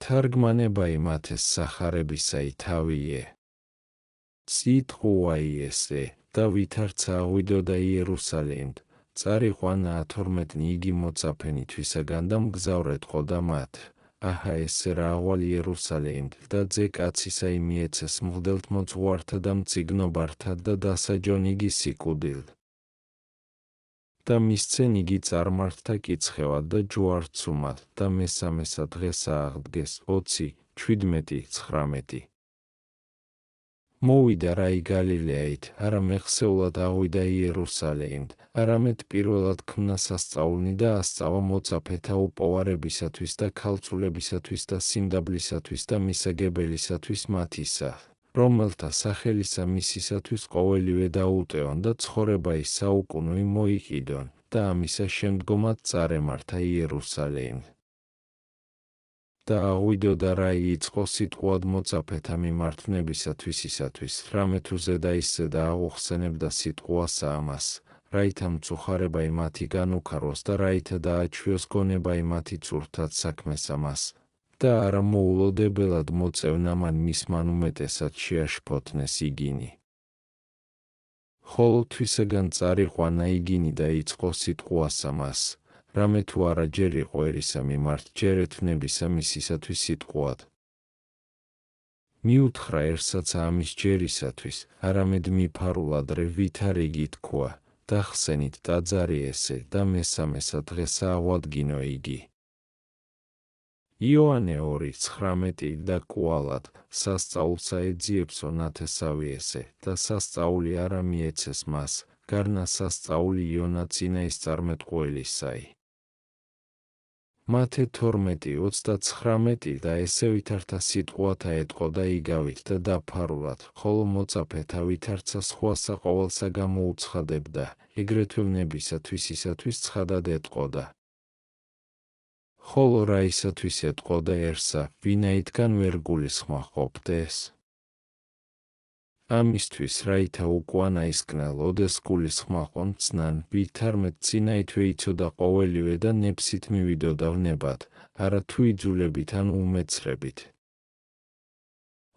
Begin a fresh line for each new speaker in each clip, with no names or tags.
თარგმანება იმათეს სახარებისა ითავიე. Სიტყვა იესე და ვითარცა აღვიდოდა იერუსალიმდ, წარიყვანა 12 იგი მოწაფენითვისაგან და მგზავრეთყოდა მათ. აჰა ესე რა ავალ იერუსალიმდ და ძე კაცისა იმიეცეს მღვდელთ მოძღვართა და მწიგნობართა და დასაჯონ იგი სიკვდილ. და მისცენ იგი წარმართთა კიცხევად და ჯვარცუმად და მესამესა დღეს აღდგეს 20, 17, 19. მოვიდა რაი გალილეით, არამედ ხსეულად ავიდა იერუსალიმდ, არამედ პირველად ქმნა სასწაულნი და ასწავა მოწაფეთა უპოვარებისათვის და ქალწულებისათვის და სიმდაბლისათვის და მისაგებელისათვის მათისა, რომელთა სახელისა მისისათვის ყოველივე დაუტევონ და ცხოვრება ის საუკუნოვი მოიყიდონ და ამისა შემდგომად წარემართა იერუსალიმ. და აღვიდოდა რა იწყო სიტყვად მოწაფეთა მიმართვნებისათვის ისათვის, რამე თუ ზედა ისე და აღუხსენებდა სიტყვასა ამას, რაითა მწუხარება იმათი განუქაროს და რაითა დააჩვიოს გონება იმათი წურთად საქმეს ამას, და არა მოულოდებელად მოწევნა მან მისმან უმეტესად შეაშფოთნეს იგინი. ხოლო თვისაგან წარიყვანა იგინი და იწყო სიტყვას ამას, რამე თუ არა ჯერ იყო ერისა მიმართ ჯერ ეთვნებისა მისისათვის სიტყვად. მიუთხრა ერსაც ამის ჯერისათვის, არამედ მიფარულად რე ვითარ იგი თქვა, და ხსენით ტაძარი ესე და მესამესა დღესა აღვადგინო იგი. იოანე 2:19 და კვალად, სასწაულსა ეძიებსო ნათესავი ესე და სასწაული არა მიეცეს მას, გარნა სასწაული იონა წინაის წარმეტყველისაი. მათე 12:39 და ესე ვითართა სიტყვათა ეტყო და იგავით და დაფარულად, ხოლო მოწაფეთა ვითარცა სხვასა ყოველსა გამოუცხადებდა, ეგრეთვე ვნებისათვის ისათვის ცხადად ეტყოდა. ხოლო რა ისათვის ეტყოდა ერსა, ვინაითგან ვერ გულისხმობდეს. ამისთვის რაითა უკუანა ისკნელ ოდეს გულისხმაყონ ცნან, ვითარმეთ წინაითვე იცოდა ყოველივე და ნეფსით მივიდოდა ვნებად, არა თუ იძულებით ან უმეცრებით.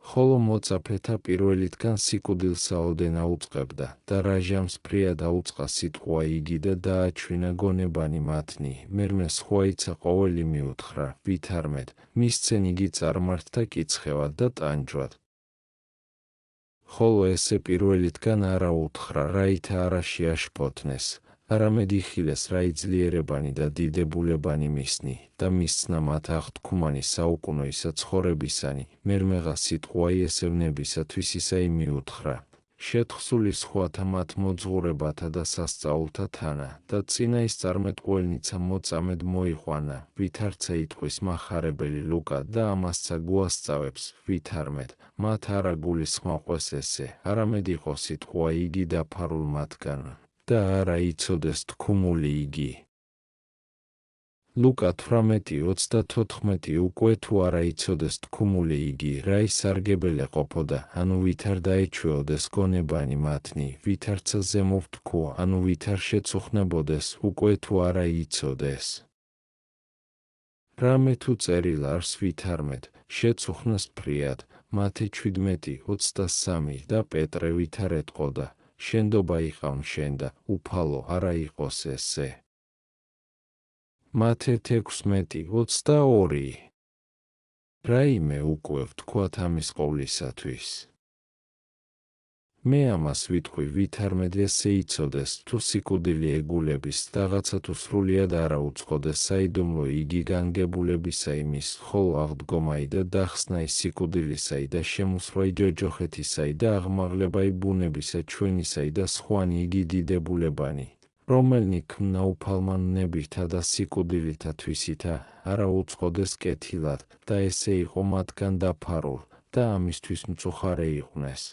ხოლო მოწაფეთა პირველითგან სიკვდილსა ოდენ აუწყებდა და რაჟამს ფრიად აუწყა სიტყვა იგი და დააჩვინა გონებანი მათნი, მერმე სხვა იცა ყოველი მიუთხრა, ვითარმეთ, მისცენ იგი წარმართთა კიცხევად და ტანჯვად. ხოლო ესე პირველითგან არა უთხრა, რაითა არა შეაშფოთნეს, არამედ იხილეს რა იძლიერებანი და დიდებულებანი მისნი და მისცნა მათ აღთქმანი საუკუნოისა ცხოვრებისანი, მერმეღა სიტყვა ესევნებისათვის ისაი მიუთხრა. შეთხსული სხვათა მათ მოძღვრებათა და სასწაულთა თანა და წინაის წარმეტყველნიცა მოწამედ მოიყვანა, ვითარცა იტყვის მახარებელი ლუკა და ამასცა გვასწავებს, ვითარმეთ, მათ არა გულისხმაყვეს ესე, არამედ იყო სიტყვა იგი დაფარულ მათგან და არა იცოდეს თქმული იგი. ლუკა 18:34 უკვე თუ არა იცოდეს თქმული იგი, რა ისარგებელი ყოფოდა, ანუ ვითარ დაეჩვეოდეს გონებანი მათნი, ვითარცა ზემოვთქო, ანუ ვითარ შეწუხნებოდეს, უკვე თუ არა იცოდეს. რამე თუ წერილ არს ვითარმეთ, შეწუხნეს ფრიად, მათე 17:23 და პეტრე ვითარ ეტყოდა, შენდობა იყავ შენ და უფალო არა იყოს ესე. მათე 16:22 რაიმე უკვე ვთქვათ ამის ყოვლისათვის. მე ამას ვიტყვი ვითარმედ ესე იცოდეს, თუ სიკვდილი ეგულების რაღაცა თუ სრულიად არა უწყოდეს საიდუმლო იგი განგებულებისა იმის, ხოლო აღდგომაი და დახსნაი სიკვდილისაი და შემოსვლაი ჯოჯოხეთისაი და აღმაღლებაი ბუნებისა ჩვენისაი და სხვანი იგი დიდებულებანი, რომელნი ქმნა უფალმა ნებითა და სიკვდილითა თვისითა, არა უწყოდეს კეთილად და ესე იყო მათგან დაფარულ და ამისთვის მწუხარე იყვნენ.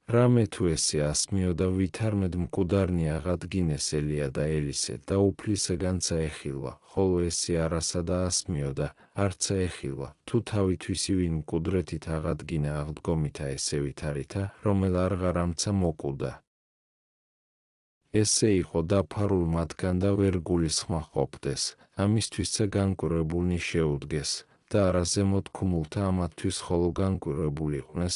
რამე თუ ესე ასმიოდა ვითარმედ მკვდარნი აღადგინეს ელია და ელისე და უფლისაგან წაეხილვა, ხოლო ესე არასა და ასმიოდა, არცა ეხილვა, თუ თავისთვის ვინ მკვდრეთით აღადგინა აღდგომითა ესე ვითარითა, რომელ არღარამცა მოკვდა. ესე იყო დაფარულ მათგან და ვერ გულისხმაყოფდეს, ამისთვისა განკურებულნი შეუდგეს, და არა ზემოთ ქუმულთა ამათთვის ხოლო განკვირვებულიყვნენ,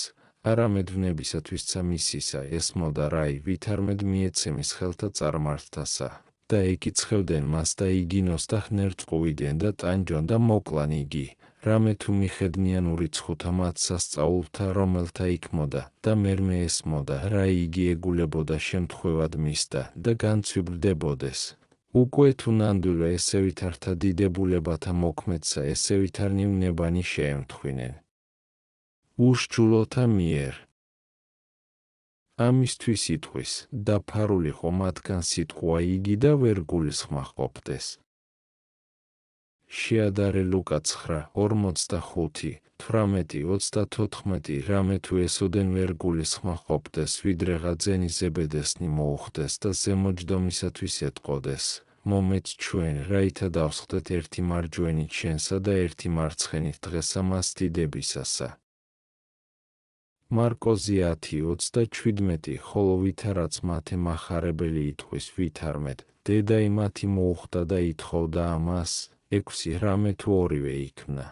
არამედ ვნებისათვისცა მისისა ესმოდა რაი ვითარმედ მიეცემის ხელთა წარმართთასა და ეკიცხებდნენ მას და იგი ნოსდა ხნერწყუვიდნენ და ტანჯონ და მოკლან იგი, რამე თუ მიხედნიან ურიცხუთა მათ სასწაულთა რომელთა იქმოდა და მერმე ესმოდა რაი იგი ეგულებოდა შემთხვევად მისდა და განცვიბრდებოდეს. უკვე თუ ნამდვილ ესე ვითართა დიდებულებათა მოქმედსა ესე ვითარნივნებანი შეემთხვინენ. უშჩულოთა მიერ. ამისთვის იტყვის დაფარულიყო მათგან სიტყვა იგი და ვერ გულისხმობდეს. შეადარე ლუკა 9:45, 18-34 რამე თუ ესოდენ ვერ გულისხმობდეს ვიდრეღა ძენი ზებედესნი მოუხდეს და ზემოჯდომისათვის ეტყოდეს, მომეც ჩვენ რაითა დავსხდეთ ერთი მარჯვენით შენსა და ერთი მარცხენით დღესა მას დიდებისასა. მარკოზი 10:37 ხოლო ვითარაც მათე მახარებელი იტყვის ვითარმედ, დედა იმათი მოუხდა და ითხოვდა ამას, 6 რამე თუ ორივე იქმნა.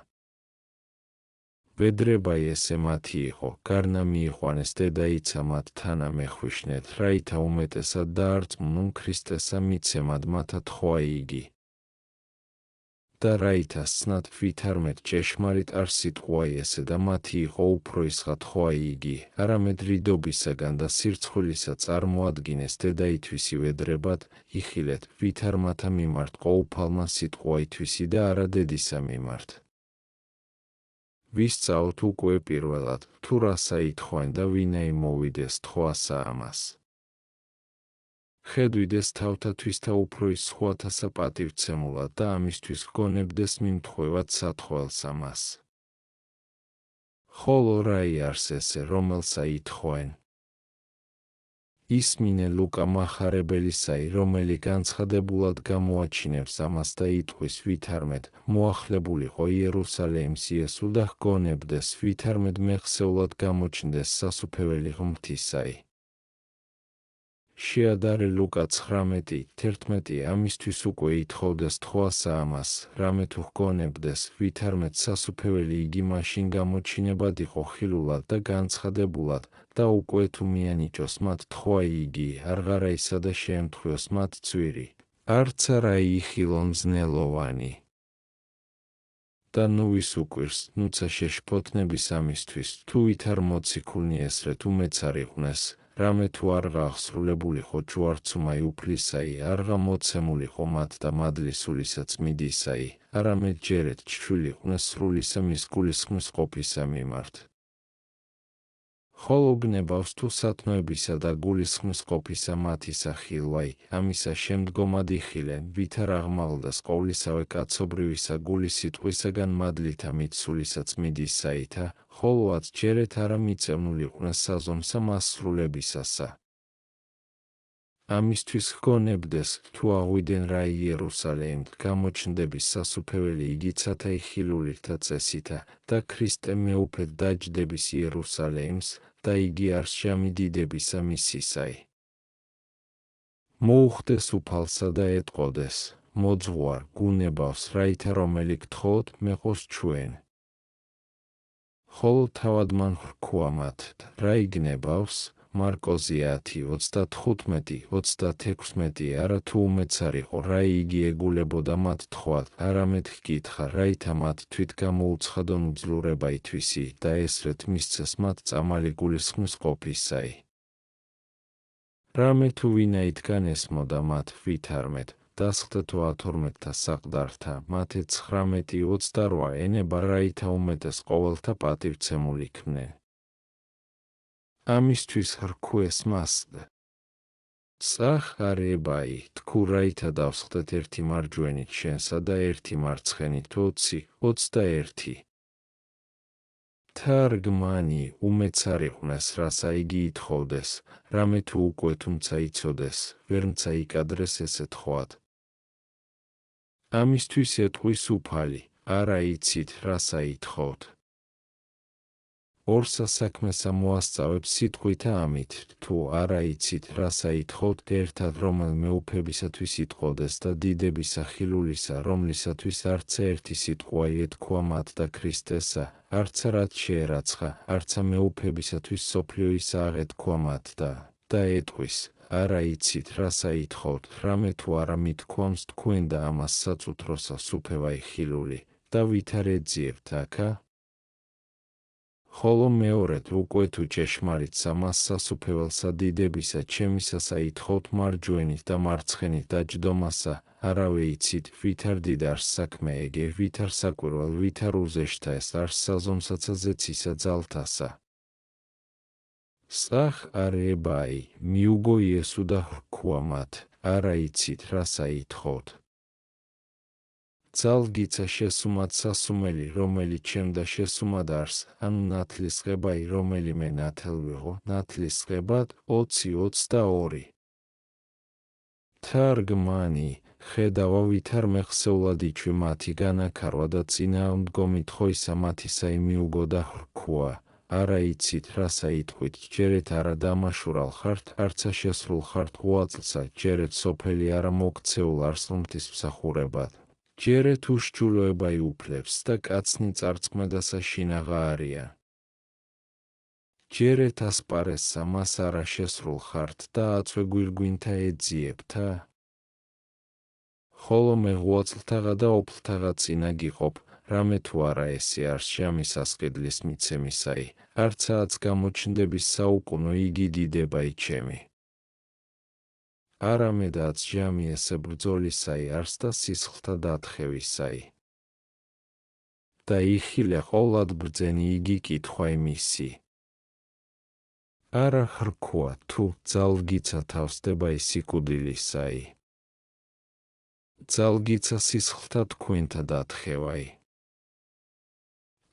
ვედრება ესე მათი იყო, გარნა მიიყვანეს დედა იცა მათ თანა მეხვიშნეთ, რაითა უმეტესად დაარწმუნონ ქრისტესა მიცემად მათა თქვა იგი. და რაითა სცნათ ვითარმედ ჭეშმარიტ არ სიტყვა ესე და მათი იყო უფრო ისხა თქვა იგი, არამედ რიდობისაგან და სირცხვილისა წარმოადგინეს დედა ითვისი ვედრებად, იხილეთ ვითარმათა მიმართ ყოვლფალმა სიტყვა ითვისი და არა დედისა მიმართ. ვისწაოთ უკვე პირველად, თუ რასა ითხოვენ და ვინაი მოვიდეს თქვასა ამას. ხედვიდეს თავთათვის და უფრო ის სხვათასა პატივცემულად და ამისთვის გონებდეს მიმთხვევად სათხოველს ამას. ხოლო რაი არს ესე რომელსა ითხოვენ. ისმინე ლუკა მახარებელისაი რომელი განცხადებულად გამოაჩინებს ამას და იტყვის ვითარმედ მოახლებულიყო იერუსალიმს იესო და ჰგონებდეს ვითარმედ მეხსეულად გამოჩნდეს სასუფეველი ღმრთისაი. შეადარე ლუკა 19:11 ამისთვის უკვე ითხოვდეს თქვასა ამას, რამე თუ ჰგონებდეს ვითარმედ სასუფეველი იგი მაშინ გამოჩინებად იყო ხილულად და განცხადებულად და უკვე თუ მიანიჭოს მათ თქვა იგი, არღარაისა და შეემთხვიოს მათ ცვირი, არც არა იხილონ მზნელოვანი. და ნუ ვის უკვირს, ნუცა შეშფოთნების ამისთვის, თუ ვითარ მოციქულნი ესრეთ უმეც არ იყვნენ, რამე თუ არღა აღსრულებულიყო ჯვარცუმაი უფლისაი, არღა მოცემულიყო მათ და მადლისულისაც მიდისაი, არამედ ჯერეთ ჩჩვილიყვნენ სრულისა მის გულისხმის ყოფისა მიმართ. ხოლო გნებავს თუ სათნოებისა და გულისხმის ყოფისა მათი სახილვაი, ამისა შემდგომად იხილენ, ვითარ აღმავლდეს ყოვლისავე კაცობრივისა გულის სიტყვისაგან მადლითა მიცსულისაც მიდისაითა, ხოლოაც ჯერეთ არა მიწევნულიყვნენ საზომსა მას სრულებისასა. ამისთვის ჰგონებდეს, თუ აღვიდნენ რა იერუსალიმთ გამოჩნდების სასუფეველი იგიცათა იხილულირთა წესითა და ქრისტე მეუფედ დაჯდების იერუსალიმს და იგი არს შემიდიდებისა მისისაი. მოუხდეს უფალსა და ეტყოდეს, მოძღვარ, გუნებავს, რაითა რომელი გთხოვთ, მეყოს ჩვენ. ხოლო თავად მან ხრქუა მათ, რა იგნებავს, მარკოზი 10:35-36 არა თუ უმეც არ იყო რა იგი ეგულებოდა მათ თქვათ, არამედ ჰკითხა რაითა მათ თვით გამოუცხადონ უძლურება ითვისი და ესრეთ მისცეს მათ წამალი გულისხმის ყოფისაი. რამე თუ ვინაითგან ესმოდა მათ ვითარმედ, დასხდეთ 12-თა საყდართა, მათე 19:28 ენება რაითა უმეტეს ყოველთა პატივცემულ იქნენ. ამისთვის ხრქუეს მასდ. წახარებაი, თქუ რაითა დავსხდეთ ერთი მარჯვენით შენსა და ერთი მარცხენით 20-21. თარგმანი უმეც არ იყვნენ რასა იგი ითხოვდეს, რამე თუ უკვე თუმცა იცოდეს, ვერმცა იკადრეს ესე თქვათ. ამისთვის ეტყვის უფალი, არა იცით რასა ითხოვთ. ორსა საქმესა მოასწავებს სიტყვითა ამით, თუ არა იცით, რა საითხოვთ ერთად რომელიმე უფებისათვის იტყოდეს და დიდებისა ხილულისა, რომლისათვის არც ერთი სიტყვა ეთქვა მათ და ქრისტესა, არცა რაც შეერაცხა, არცა მეუფებისათვის სოფლიოისა აღეთქვა მათ და ეტყვის, არა იცით, რა საითხოვთ, რამე თუ არა მithქვამს თქვენ და ამას საწუთროსა სუფევაი ხილული, და ვითარ ეძიებთ აქა? ხოლო მეორედ უკვე თუ ჭეშმარიტსა მას სასუფეველსა დიდებისა ჩემისასა ითხოვთ მარჯვენით და მარცხენით დაჯდომასა, არავე იცით, ვითარ დიდარს საქმე ეგე, ვითარ საკვირვალ, ვითარ უზეშთა ეს არს საზომსაცა ზეცისა ძალთასა. სწახ არეებაი, მიუგო იესუ და hrქვა მათ, არა იცით, რა საითხოვთ. ძალგიცა შესუმად სასუმელი, რომელიც ჩემდა შესუმად არს, ანუ ნათლისღებაი, რომელიმე ნათელვიღო, ნათლისღებად 20-22. თარგმანი, ხედავა ვითარ მეხსეულად იჩვი მათი განაქარვა და წინააღმდგომით ხოისა მათისა მიუგო და hrქვა, არა იცით, რა საიტყვით, ჯერეთ არა დამაშურალ ხართ, არცა შესრულ ხართ ღვაწლსა, ჯერეთ სოფელი არა მოქცეულ არს ღვთისმსახურებად. ჯერეთ უშჯულოება იუფლებს და კაცნი წარწმედასა შინაღა არია. ჯერეთ ასპარესსა მას არა შესრულ ხართ და აწვე გვირგვინთა ეძიებთა? ხოლო მე ღვაწლთაღა და ოფლთაღა წინა გიყოფ, რამე თუ არა ესე არს ჟამის ასყიდლის მიცემისაი, არცაც გამოჩნდების საუკუნო იგი დიდებაი ჩემი. არამედაც ჟამი ესე ბრძოლისაი არს და სისხლთა დათხევისაი. და იხილე ყოლად ბრძენი იგი კითხვა იმისი. არა hrქვა თუ ძალგიცა თავსდება სიკვდილისაი. ძალგიცა სისხლთა თქვენთა დათხევაი.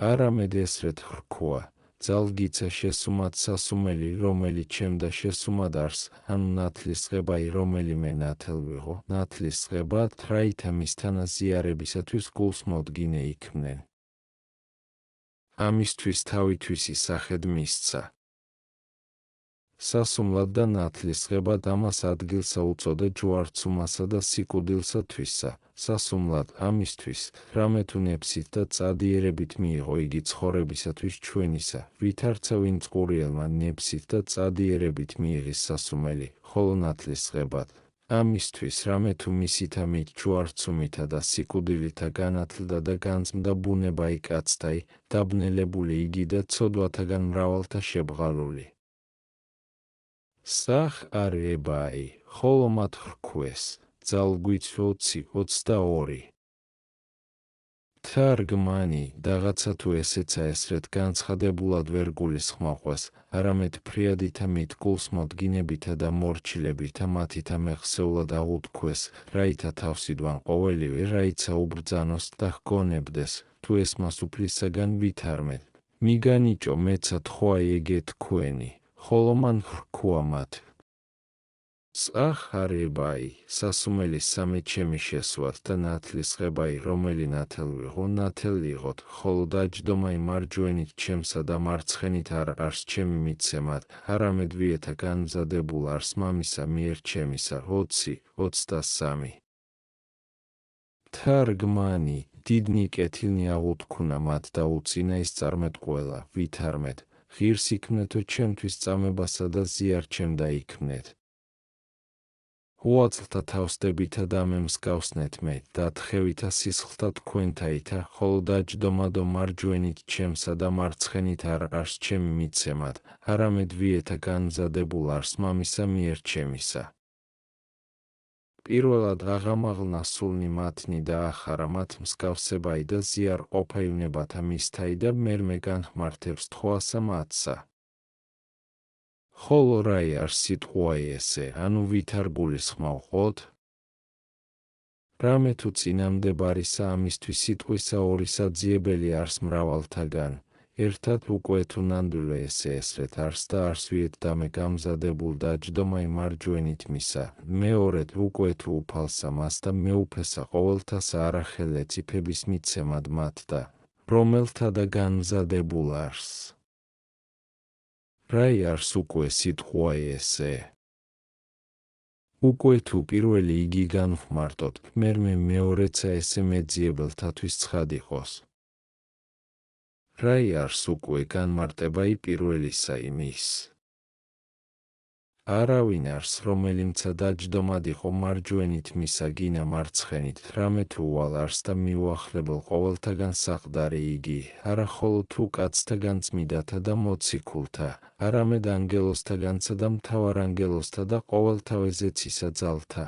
არამედ ესრეთ hrქვა, ძალგიცა შესუმად სასუმელი, რომელიც ჩემდა შესუმად არს, ანუ ნათლისღებაი, რომელიმე ნათელვიღო, ნათლისღებად, რაითა მისთანა ზიარებისათვის გულს მოდგინე იქმნენ. ამისთვის თავისთვის ისახედ მისცა. სასუმლად და ნათლისღებად ამას ადგილსა უწოდე ჯვარცუმასა და სიკვდილსა თვისა, სასუმლად ამისთვის, რამე თუ ნებსით და წადიერებით მიიღო იგი ცხოვრებისათვის ჩვენისა, ვითარცა ვინ წყურიელმა ნებსით და წადიერებით მიიღის სასუმელი, ხოლო ნათლისღებად. ამისთვის, რამე თუ მისითა მით ჯვარცუმითა და სიკვდილითა განათლდა და განწმდა ბუნებაი კაცთაი, დაბნელებული იგი და ცოდვათაგან მრავალთა შებღალული. სახ არეებაი, ხოლო მათ hrქვეს, ძალგვით 20-22. თარგმანი, რაღაცა თუ ესეცა ესრეთ განცხადებულად ვერ გულისხმოყვეს, არამედ ფრიადითა მით გულს მოდგინებითა და მორჩილებითა მათითა მეხსეულად აღუთქვეს, რაითა თავსიდვან ყოველივე, რაიცა უბრძანოს და ჰგონებდეს, თუ ეს მას უფლისაგან ვითარმეთ. მიგანიჭო მეცა თქვა ეგე თქვენი, ხოლო მან hrქვა მათ. სწახ არეებაი, სასუმელის სამე ჩემი შესვათ და ნათლისღებაი, რომელი ნათელვიღო, ნათელიღოთ, ხოლო დაჯდომაი მარჯვენით ჩემსა და მარცხენით არ არს ჩემი მიცემად, არამედ ვიეთა განმზადებულ არს მამისა მიერ ჩემისა, 20-23. თარგმანი, დიდნი კეთილნი აღუთქვნა მათ და უწინა ისწარმეთ ყველა, ვითარმეთ, ღირს იქმნეთო ჩემთვის წამებასა და ზიარ ჩემდა იქმნეთ. ღვაწლთა თავსდებითა და მე მსგავსნეთ მე, დათხევითა სისხლთა თქვენთაითა, ხოლო დაჯდომადო მარჯვენით ჩემსა და მარცხენით არ არს ჩემი მიცემად, არამედ ვიეთა განმზადებულ არს მამისა მიერ ჩემისა. პირველად აღამაღლნა სულნი მათნი და ახარა მათ მსგავსებაი და ზიარ ყოფა ივნებათა მისთაი და მერმე განხმართებს თხოვასა მათსა. ხოლო რაი არს სიტყვაი ესე, ანუ ვითარ გულისხმავყოთ? რამე თუ წინამდებარისა ამისთვის სიტყვისა ორი საძიებელი არს მრავალთაგან, ერთად უკვე თუ ნამდვილე ესე ესრეთ არს და არს ვიეთ დამე გამზადებულ დაჯდომაი მარჯვენით მისა, მეორედ უკვე თუ უფალსა მას და მეუფესა ყოველთასა არახელ ეციფების მიცემად მათ და, რომელთა და განმზადებულ არს. რაი არს უკვე სიტყვა ესე. უკვე თუ პირველი იგი განვმარტოთ, მერმე მეორეცა ესე მეძიებელთათვის ცხად იყოს. რაი არს უკვე განმარტებაი პირველისა იმის. არავინ არს, რომელიმცა დაჯდომად იყო მარჯვენით მისა გინა მარცხენით, რამე თუ ვალ არს და მიუახლებელ ყოველთაგან საყდარი იგი, არა ხოლო თუ კაცთაგან წმიდათა და მოციქულთა, არამედ ანგელოსთაგანსა და მთავარანგელოსთა და ყოველთავეზე ცისა ძალთა.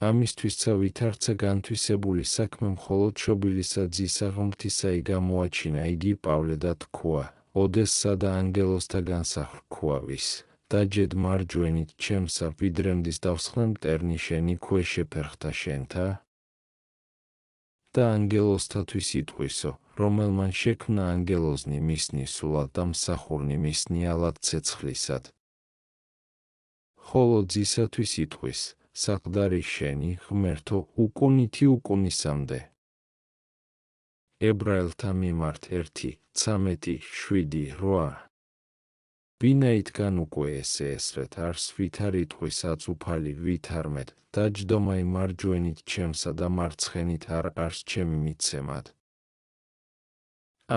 ამისთვისცა ვითარცა განთვისებული საქმე მხოლოდ შობილისა ძისა ღმრთისაი გამოაჩინა იგი პავლე და თქვა, ოდესსა და ანგელოსთაგანსა ხრქვავის. დაჯედ მარჯვენით ჩემსა ვიდრემდის დავსხნე მტერნი შენი ქვეშ შეფერხთა შენთა? და ანგელოსთათვის იტყვისო, რომელმან შექმნა ანგელოზნი მისნი სულად და მსახურნი მისნი ალად ცეცხლისად. ხოლო ძისათვის იტყვის, საყდარი შენი, ღმერთო, უკუნითი უკუნისამდე. ებრაელთა მიმართ 1:13-7-8 ვინაიდან უკვე ესე ესრეთ არს ვით არ იტყვის აწუფალი ვითარმეთ, დაჯდომაი მარჯვენით ჩემსა და მარცხენით არ არს ჩემი მიცემად.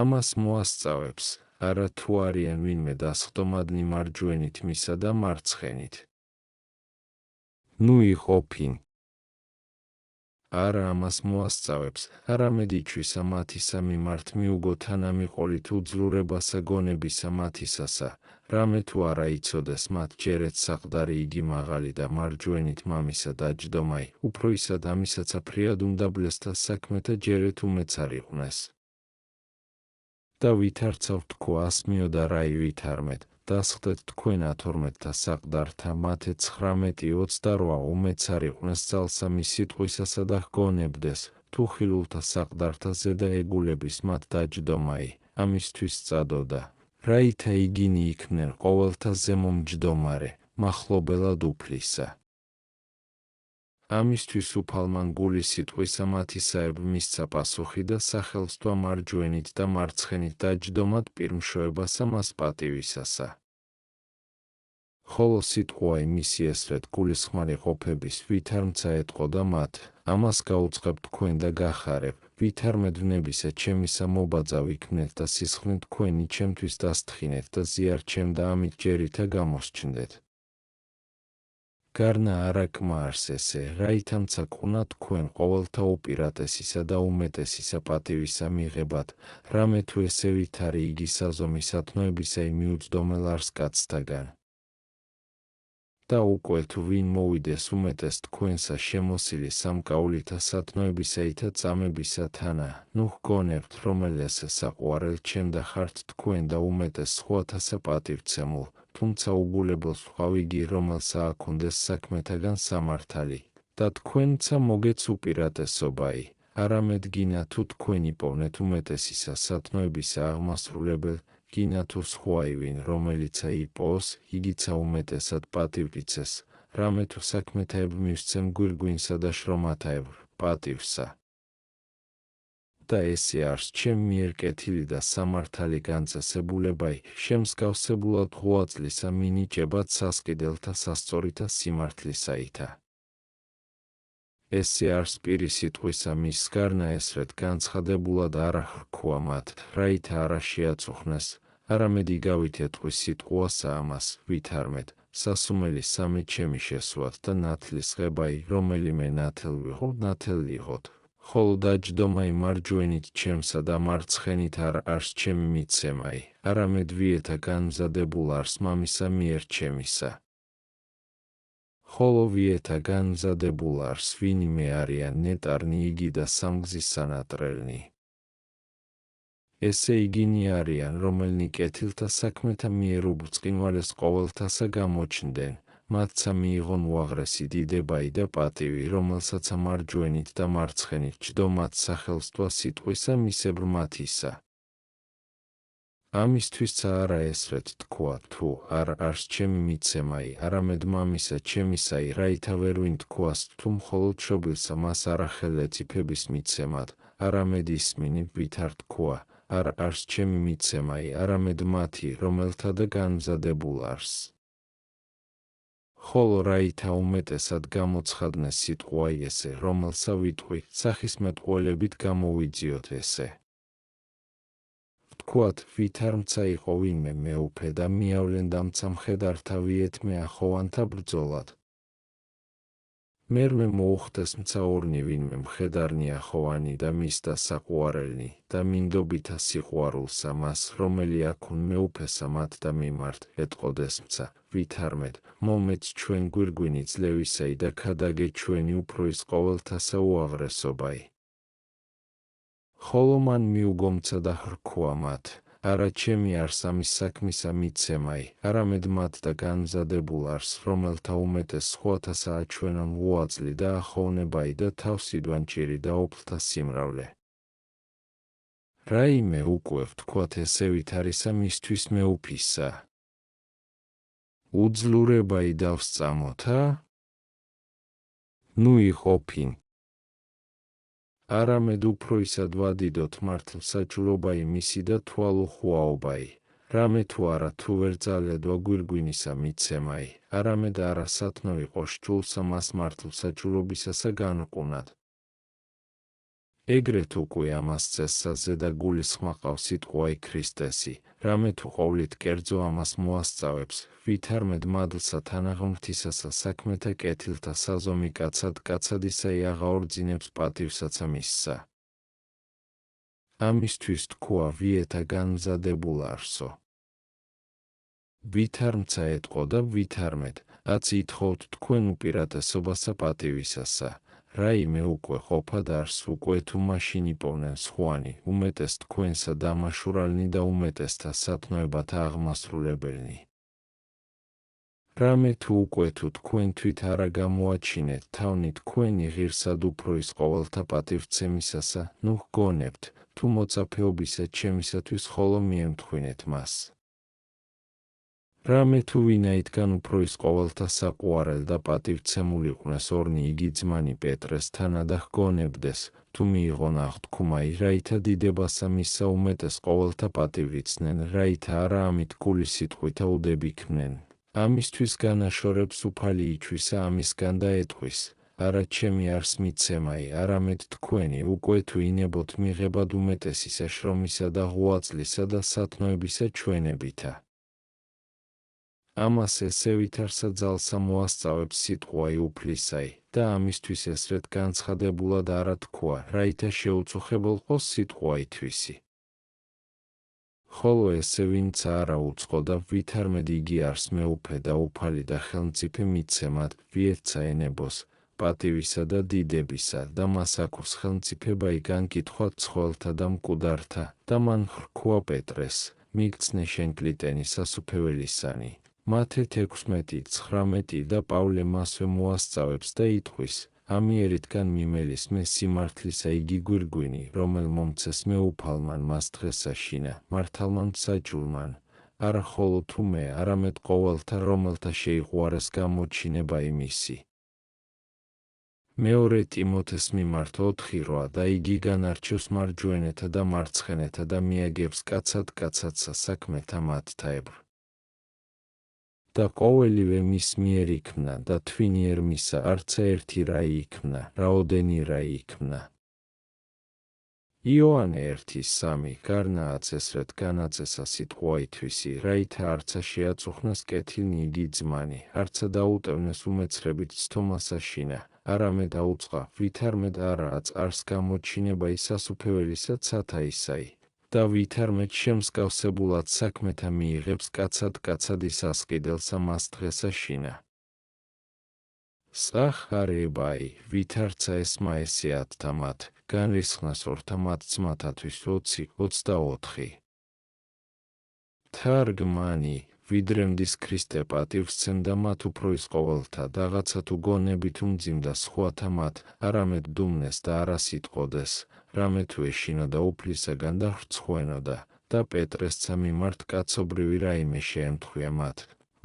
ამას მოასწავებს, არა თუ არიან ვინმე დასხდომადნი მარჯვენით მისა და მარცხენით. ნუ იყოფინ. არა ამას მოასწავებს, არამედ იჩვისა მათისა მიმართ მიუგო თანამიყოლით უძლურებასა გონებისა მათისასა, რამე თუ არა იცოდეს მათ ჯერეთ საყდარი იგი მაღალი და მარჯვენით მამისა დაჯდომაი, უფრო ისად ამისაცა ფრიად უმდაბლესთა საქმეთა ჯერეთ უმეც არ იყვნეს. და ვითარცავ თქვა ასმიო და რაი ვითარმეთ, დასხდეთ თქვენ 12-თა საყდართა მათე 19-28 უმეც არ იყვნეს ძალსა მის სიტყვისასა და ჰგონებდეს, თუ ხილულთა საყდართა ზედა ეგულების მათ დაჯდომაი, ამისთვის წადოდა. რაითა იგინი იქნენ ყოველთა ზემო მჯდომარე, მახლობელად უფლისა. ამისთვის უფალმან გული სიტყვისა მათისაებ მისცა პასუხი და სახელსტვა მარჯვენით და მარცხენით დაჯდომად პირმშოებასა მას პატივისასა. ხოლო სიტყვა იმისი ესრეთ გულისხმარი ყოფების ვითარმცა ეტყო და მათ, ამას გაუწყებ თქვენ და გახარებ, ვითარმედვნებისა ჩემისა მობაძავ იქნეთ და სისხლით თქვენი ჩემთვის დასთხინეთ და ზიარჩემ და ამით ჯერითა გამოსჩნდეთ. გარნა არაკმა არს ესე, რაითამცა ყუნა თქვენ ყოველთა უპირატესისა და უმეტესისა პატივისა მიღებათ, რამე თუ ესე ვითარი იგი საზომი სათნოებისა მიუძდომელ არს კაცთაგან. და უკვე თუ ვინ მოვიდეს უმეტეს თქვენსა შემოსილი სამკაულითა სათნოებისაითა წამებისა თანა, ნუ ჰგონებთ რომელ ესე საყვარელ ჩემ და ხართ თქვენ და უმეტეს სხვათასა პატივცემულ, თუმცა უბულებელს ვყავ იგი რომელსა აქონდეს საქმეთაგან სამართალი, და თქვენცა მოგეც უპირატესობაი, არამედ გინა თუ თქვენ იპოვნეთ უმეტესისა სათნოებისა აღმასრულებელ, გინა თუ სხვაი ვინ რომელიცა იპოვოს, იგიცა უმეტესად პატივრიცეს, რამე თუ საქმეთაებ მივსცემ გვირგვინსა და შრომათაებ პატივსა. და ესე არს ჩემ მიერ კეთილი და სამართალი განწესებულებაი, შემსგავსებულად ღვაწლისა მინიჭებად სასყიდელთა სასწორითა სიმართლისაითა. ესე არს პირი სიტყვისა მის გარნა ესრეთ განცხადებულად არა ხრქვა მათ, რაითა არა შეაწუხნეს, არამედ იგავით ეტყვის სიტყვასა ამას, ვითარმეთ, სასუმელი სამი ჩემი შესვათ და ნათლის ღებაი, რომელიმე ნათელ ვიღოთ, ნათელ იღოთ. ხოლო დაჯდომაი მარჯვენით ჩემსა და მარცხენით არ არს ჩემი მიცემაი, არამედ ვიეთა განმზადებულ არს მამისა მიერ ჩემისა. ხოლო ვიეთა განმზადებულ არს ვინიმე არიან ნეტარნი იგი და სამგზის სანატრელნი. ესე იგინი არიან, რომელნი კეთილთა საქმეთა მიერ უბრწყინვალეს ყოველთასა გამოჩნდნენ, მათცა მიიღონ უაღრესი დიდებაი და პატივი, რომელსაც მარჯვენით და მარცხენით ჯდომათ სახელსტვა სიტყვისა მისებრ მათისა. ამისთვისცა არა ესრეთ თქვა, თუ არ არს ჩემი მიცემაი, არამედ მამისა ჩემისაი, რაითა ვერ ვინ თქვას, თუ მხოლოდ შობილსა მას არა ხელეწიფების მიცემად, არამედ ისმინი, ვით არ თქვა, არ არს ჩემი მიცემაი, არამედ მათი, რომელთა და განმზადებულ არს. ხოლო რაითა უმეტესად გამოცხადნეს სიტყვა ესე, რომელსა ვიტყვი, სახისმეტყველებით გამოვიძიოთ ესე. ვთქვათ, ვითარმცა იყო ვინმე მეუფე და მიავლენდა მცა მხედართა ვიეთმე ახოვანთა ბრძოლად. მერმე მოუხდეს მცა ორნი ვინმე მხედარნი ახოვანი და მისდა საყვარელნი და მინდობითა სიყვარულსა მას, რომელი აქუნ მეუფესა მათ და მიმართ, ეტყოდეს მცა, ვითარმეთ, მომეც ჩვენ გვირგვინი ძლევისაი და ქადაგე ჩვენი უფროის ყოველთასა უაღრესობაი. ხოლო მან მიუგომცა და ხრქვა მათ, არა ჩემი არს ამის საქმისა მიცემაი, არამედ მათ და განმზადებულ არს, რომელთა უმეტეს სხვათასა აჩვენონ უაწლი და ახოვნებაი და თავსიდვან ჭირი და ოფლთა სიმრავლე. რაიმე უკვე ვთქვათ ესევით არისა მისთვის მეუფისა. უძლურებაი დავსწამოთა? ნუ იყოფინ. არამედ უფროისად ვადიდოთ მართლსაჭიროებაი მისი და თვალუხვაობაი. რამე თუ არა თუ ვერ ძალედვა გვირგვინისა მიცემაი, არამედ არა სათნო იყო შჭულსა მას მართლსაჭიროებისასა განყუნად. ეგრეთ უკვე ამას წესსა ზედა გულისხმა ყავს სიტყვაი ქრისტესი, რამე თუ ყოვლით კერძო ამას მოასწავებს, ვითარმედ მადლსა თანაღმრთისასა საქმეთა კეთილთა საზომი კაცადისა აღაორძინებს პატივსაცა მისსა. ამისთვის თქვა ვიეთა განმზადებულ არსო. ვითარმცა ეტყო და ვითარმეთ, აც ითხოვთ თქვენ უპირატესობასა პატივისასა. რაიმე უკვე ყოფა და არს უკვე თუ მაშინ იპოვნენ სხვანი, უმეტეს თქვენსა დამაშურალნი და უმეტესთა სათნოებათა აღმასრულებელნი. რამე თუ უკვე თუ თქვენთვით არა გამოაჩინეთ თავნი თქვენი ღირსად უფროის ყოველთა პატივცემისასა, ნუ გონებთ, თუ მოწაფეობისა ჩემისათვის ხოლო მიემთხვინეთ მას. რამე თუ ვინაითგან უფროის ყოველთა საყვარელ და პატივცემულიყვნეს ორნი იგი ძმანი პეტრეს თანა და ჰგონებდეს, თუ მიიღონ აღთქმაი, რაითა დიდებასა მისსა უმეტეს ყოველთა პატივიცნენ, რაითა არა ამით გული სიტყვითა უდები ქმნენ. ამისთვის განაშორებს უფალი იჩვისა ამისგან და ეტყვის, არა ჩემი არს მიცემაი, არამედ თქვენი უკვე თუ ინებოთ მიღებად უმეტესისა შრომისა და ღვაწლისა და სათნოებისა ჩვენებითა. ამას ესევით არსა ძალსა მოასწავებს სიტყვაი უფლისაი და ამისთვის ესრეთ განცხადებულად არა თქვა, რაითა შეუწუხებელყოს სიტყვაითვისი. ხოლო ესე ვინც არა უწყო და ვითარმედ იგი არს მეუფე და უფალი და ხელმწიფე მიცემად, ვიერთცა ენებოს, პატივისა და დიდებისა და მას აქვს ხელმწიფებაი განკითხვა ცხოველთა და მკვდართა და მან ხრქვა პეტრეს, მიგცნე შენ კლიტენი სასუფეველისანი. მათე 16-19 და პავლე მასვე მოასწავებს და იტყვის, ამიერითგან მიმელის მე სიმართლისა იგი გვირგვინი, რომელ მომცეს მეუფალმან მას დღესაშინა, მართალმან საჭულმან, არა ხოლო თუ მე, არამედ ყოველთა რომელთა შეიყვარეს გამოჩინება იმისი. მეორე ტიმოთეს მიმართ 4:8 და იგი განარჩევს მარჯვენეთა და მარცხენეთა და მიაგებს კაცადსა საქმეთა მათთაებრ. და ყოველივე მის მიერ იქმნა და თვინიერ მისა არცა ერთი რა იქმნა, რაოდენი რა იქმნა. იოანე 1:3 გარნააც ესრეთ განაწესა სიტყვაითვისი, რაითა არცა შეაწუხნას კეთილნი იგი ძმანი, არცა დაუტევნეს უმეცრებით ცთომასაშინა, არამედ აუწყა, ვითარმედ არაა არს გამოჩინება ისასუფეველისა ცათა ისაი. და ვითარმედ შემსგავსებულად საქმეთა მიიღებს კაცად ისასყიდელსა მას დღესაშინა. სახარებაი, ვითარცა ესმა ესეათთა მათ, განრისხნას ორთა მათ ძმათათვის 20-24. თარგმანი, ვიდრემდის ქრისტე პატივსცემდა მათ უფროის ყოველთა, დაღაცა თუ გონებით უმძიმდა სხვათა მათ, არამედ დუმნეს და არა სიტყოდეს, რამე თუ ეშინოდა უფლისაგან და ხრცხვენოდა, და პეტრესცა მიმართ კაცობრივი რაიმე შეემთხვია მათ.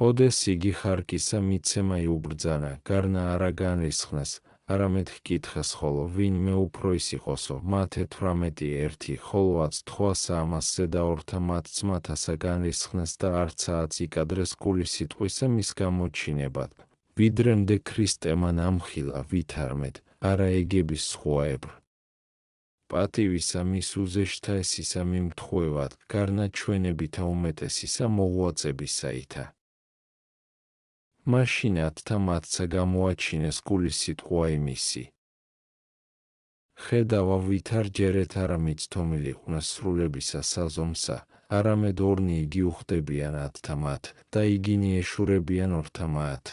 ოდეს იგი ხარკისა მიცემა იუბრძანა, გარნა არა განრისხნეს, არამედ ჰკითხეს, ხოლო ვინმე უფრო ის იყოსო, მათე 18:1, ხოლო 10 თხვასა ამას ზედაორთა მათ ძმათასა განრისხნეს და არცააც იკადრეს გულის სიტყვისა მის გამოჩინებად. ვიდრემდე ქრისტემან ამხილა ვითარმეთ, არა ეგების სხვაებრ. პატივისა მის უზეშთა ესისა მიმთხვევად, გარნაჩვენებითა უმეტესისა მოღვაწებისაითა. მაშინათთა მათსა გამოაჩინეს გულის სიტყვა იმისი. ხედავა ვითარ ჯერეთ არა მიცდომილიყვნა სრულებისა საზომსა, არამედ ორნი იგი უხდებიან ათთა მათ, და იგინი ეშურებიან ორთა მათ.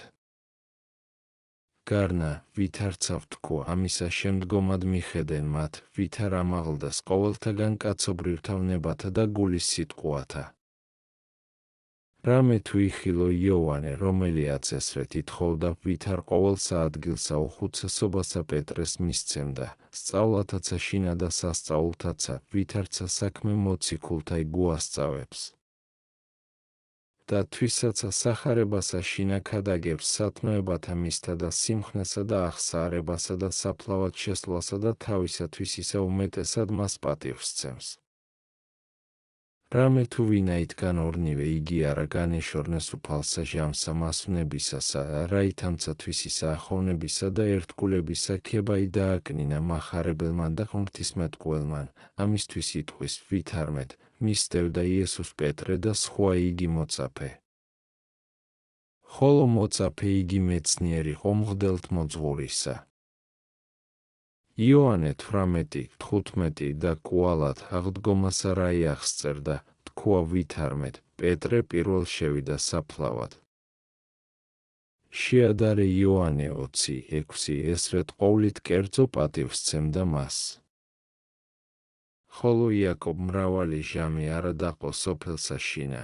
გარნა, ვითარცა ვთქვა, ამისა შემდგომად მიხედენ მათ, ვითარ ამაღლდას ყოველთაგან კაცობრიო თავნებათა და გულის სიტყვათა. რამე თუ იხილო იოანე, რომელიაც ესრეთ ითხოვდა, ვითარ ყოველსა ადგილსა უხუცესობასა პეტრეს მისცემდა, სწავლათაცა შინა და სასწაულთაცა, ვითარცა საქმე მოციქულთა იგუასწავებს. და თვისაცა სახარებასა შინა ქადაგებს სათნოებათა მისთა და სიმხნესა და აღსაარებასა და საფლავად შესვლასა და თავისათვის ისა უმეტესად მას პატივს სცემს. რამე თუ ვინაითგან ორნივე იგი არა განეშორნეს უფალსა ჟამსა მასვნებისასა, რაითამცათვის ისა ახოვნებისა და ერთგულებისა ქებაი დააკნინა მახარებელმან და ღვთისმეტყველმან, ამისთვის იტყვის ვითარმეთ, მისდევდა იესოს პეტრე და სხვა იგი მოწაფე. ხოლო მოწაფე იგი მეცნიერი ყომღდელთ მოძღვრისა. იოანე 18:15 და კვალად აღდგომასა რაი აღსწერდა, თქვა ვითარმეთ, პეტრე პირველ შევიდა საფლავად. შეადარე იოანე 20:6 ესრეთ ყოვლით კერძო პატივს სცემდა მას. ხოლო იაკობ მრავალი ჟამი არა დაყო სოფელსა შინა,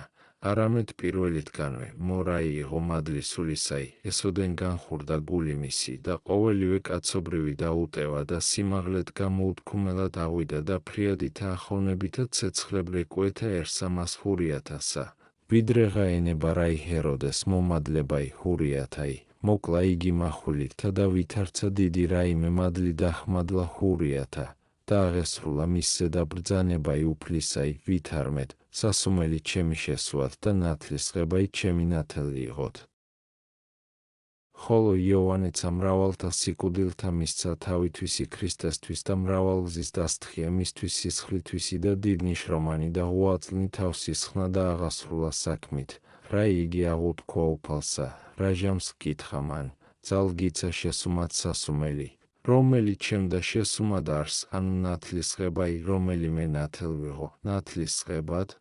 არამედ პირველითგანვე მორაი იყო მადლისულისაი, ესოდენ განხურდა გული მისი და ყოველივე კაცობრივი დაუტევა და სიმაღლეთ გამოუთქმელად ავიდა და ფრიადითა ახოვნებითა ცეცხლებრე კვეთაერსამას ჰურიათასა, ვიდრეღა ენება რაი ჰეროდეს მომადლებაი ჰურიათაი, მოკლა იგი მახვილითა და ვითარცა დიდი რაიმე მადლი დახმადლა ჰურიათა. და აღესრულა მის ზედაბრძანებაი უფლისაი, ვითარმეთ, სასუმელი ჩემი შესვათ და ნათლისღებაი ჩემი ნათელი იყოთ. ხოლო იოანეცა მრავალთა სიკვდილთა მისცა თავითვისი ქრისტესთვის და მრავალგზის დასთხია მისთვის სისხლითვისი და დიდნიშრომანი და უაწლნი თავს ისხნა და აღასრულა საქმით, რა იგი აღუთქვა უფალსა, რა ჟამს კითხა მან, ძალგიცა შესუმად სასუმელი. რომელი ჩემდა შესუმად არს, ანუ ნათლისღებაი, რომელიმე ნათელ ვიღო, ნათლისღებად.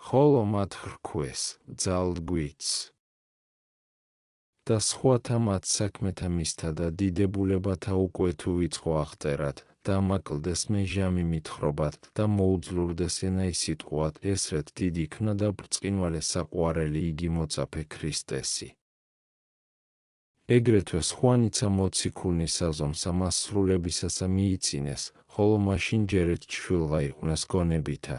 ხოლო მათ ხრქვეს, ძალდგვიც. და სხვათა მათ საქმეთა მისთა და დიდებულებათა უკვე თუ ვიწყო აღწერად, და მაკლდეს მე ჟამი მითხრობად და მოუძლურდეს ენაი სიტყვად, ესრეთ დიდი ქნა და ბრწყინვალე საყვარელი იგი მოწაფე ქრისტესი. ეგრეთვე სხვანიცა მოციქულნი საზომსა მას სრულებისასა მიიწინეს, ხოლო მაშინ ჯერეთ ჩშვილღა იყვნეს გონებითა.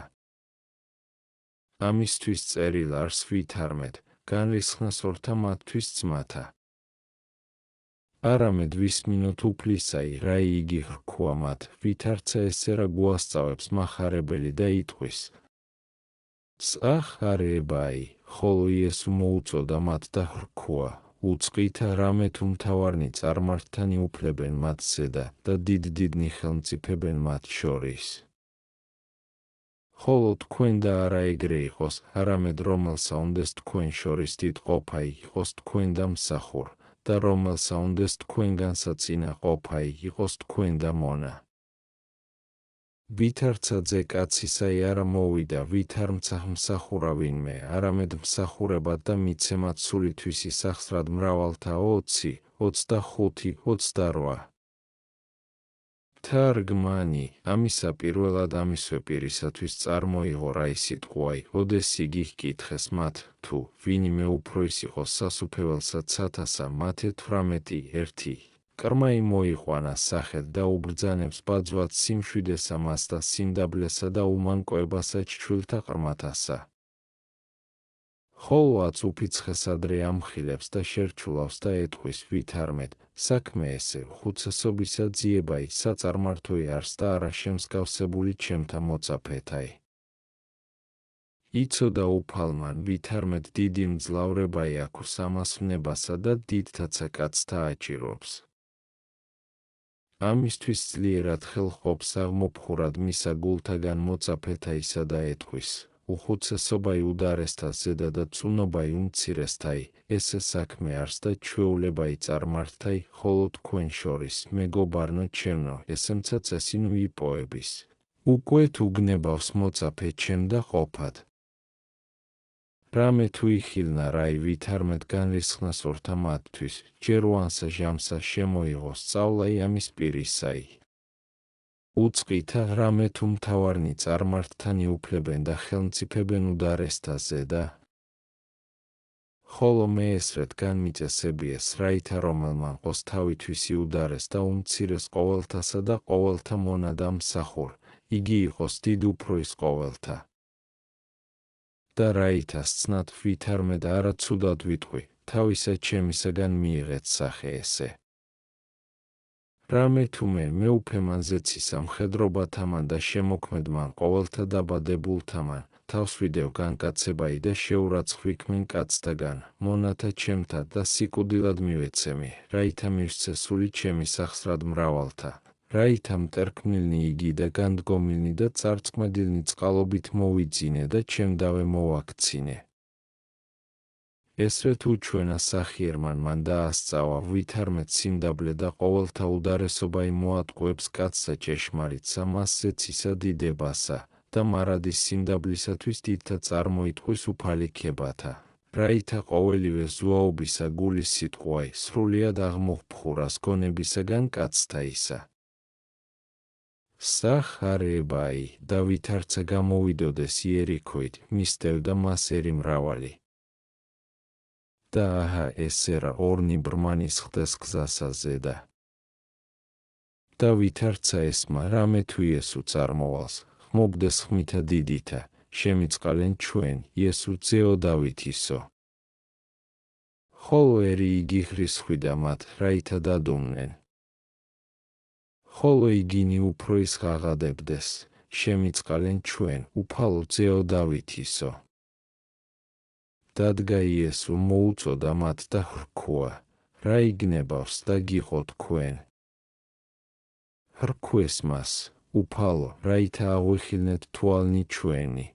ამისთვის წერილ არს ვითარმეთ, განრისხნეს ორთა მათთვის ძმათა. არამედ ვისმინოთ უფლისაი, რაი იგი ხრქვა მათ, ვითარცა ესერა გუასწავებს მახარებელი და იტყვის. წახ არეებაი, ხოლო იესუ მოუწოდა მათ და ხრქვა. უწყითა რამე თუ მთავარნი წარმართთანი უფლებენ მათ ზედა და დიდნი ხელმწიფებენ მათ შორის. ხოლო თქვენ და არა ეგრე იყოს, არამედ რომელსა უნდეს თქვენ შორის დიდ ყოფა იყოს თქვენ და მსახურ, და რომელსა უნდეს თქვენგანსა წინა ყოფა იყოს თქვენ და მონა. ვითარცა ძე კაცისაი არა მოვიდა, ვითარ მსახურა ვინმე, არამედ მსახურებად და მიცემად სულითვისი სახსრად მრავალთა 20, 25, 28. თარგმანი, ამისა პირველად ამისვე პირისათვის წარმოიღო რაი სიტყვაი, ოდეს იგი ჰკითხეს მათ, თუ ვინიმე უფრო ის იყოს სასუფეველსა ცათასა, მათე 18:1. კრმაი მოიყვანა სახეთ და უბრძანებს ბაძვად სიმშვიდესა მას და სიმდაბლესა და უმანკოებასა ჩჩვილთა ყრმათასა. ხოლო აწუფიცხეს ადრე ამხილებს და შერჩულავს და ეტყვის ვითარმეთ, საქმე ესე, ხუცესობისა ძიებაი, საწარმართოი არს და არა შემსგავსებული ჩემთა მოწაფეთაი. იცოდა უფალმან, ვითარმეთ დიდი მძლავრებაი აქვს ამას ვნებასა და დიდთაცა კაცთა აჭირობს. ამისთვის ძლიერად ხელყოფს აღმოფხურად მისა გულთაგან მოწაფეთაისა და ეტყვის. უხუცესობაი უდარესთა ზედა და წუნობაი უმცირესთაი, ესე საქმე არს და ჩვეულებაი წარმართთაი, ხოლო თქვენ შორის, მეგობარნო ჩემნო, ესემცა წესინ ვიპოების. უკვე თუ გნებავს მოწაფე ჩემ და ყოფად. რამე თუ იხილნა რაი ვითარმეთ განრისხნას ორთა მათთვის, ჯერ უანსა ჟამსა შემოიღოს სწავლაი ამის პირისაი. უწყითა რამე თუ მთავარნი წარმართთან იუფლებენ და ხელმწიფებენ უდარესთაზე და ხოლო მე ესრეთ განმიწესებიეს რაითა რომელმან ყოს თავითვისი უდარეს და უმცირეს ყოველთასა და ყოველთა მონადა მსახურ, იგი იყოს დიდ უფროის ყოველთა. და რაითას ცნად ვითარმე და არა ცუდად ვიტყვი, თავისა ჩემისაგან მიიღეთ სახე ესე. რამე თუ მე მეუფემანზე ცისა მხედრობათამან და შემოქმედმან ყოველთა დაბადებულთამან, თავს ვიდევ განკაცებაი და შეურაცხვიქმენ კაცთაგან, მონათა ჩემთა და სიკვდილად მივეცემი, რაითა მივსცე სული ჩემი სახსრად მრავალთა. რაითა მტერქმნილნი იგი და განდგომილნი და წარწმედილნი წყალობით მოვიძინე და ჩემდავე მოვაქცინე. ესრე თუ ჩვენა სახიერმან მან დაასწავა ვითარმეთ სიმდაბლე და ყოველთა უდარესობაი მოატყუებს კაცსა ჭეშმარიტსა მასზე ცისა დიდებასა და მარადის სიმდაბლისათვის დიდთა წარმოიტყვის უფალიქებათა. რაითა ყოველივე ზუაობისა გულის სიტყვაი სრულიად აღმოფხურას გონებისაგან კაცთაისა. სახარებაი და ვითარცა გამოვიდოდეს იერიქოით, მისდევდა მას ერი მრავალი. და აჰა ესერა ორნი ბრმანის ხდეს გზასა ზედა. და ვითარცა ესმა რამე თუ იესო წარმოვალს, ხმობდეს ხმითა დიდითა, შემიწყალენ ჩვენ, იესო ძეო დავითისო. ხოლო ერი იგიხრის ხვიდა მათ, რაითა დადუმნენ. ხოლო იგინი უფროის ღაღადებდეს, შემიწყალენ ჩვენ, უფალო ძეო დავითისო. დადგა იესო მოუწოდა მათ და ხრქუა, რა იგნებავს და გიყო თქვენ. ხრქუეს მას, უფალო, რაითა აღვიხილნეთ თვალნი ჩვენი.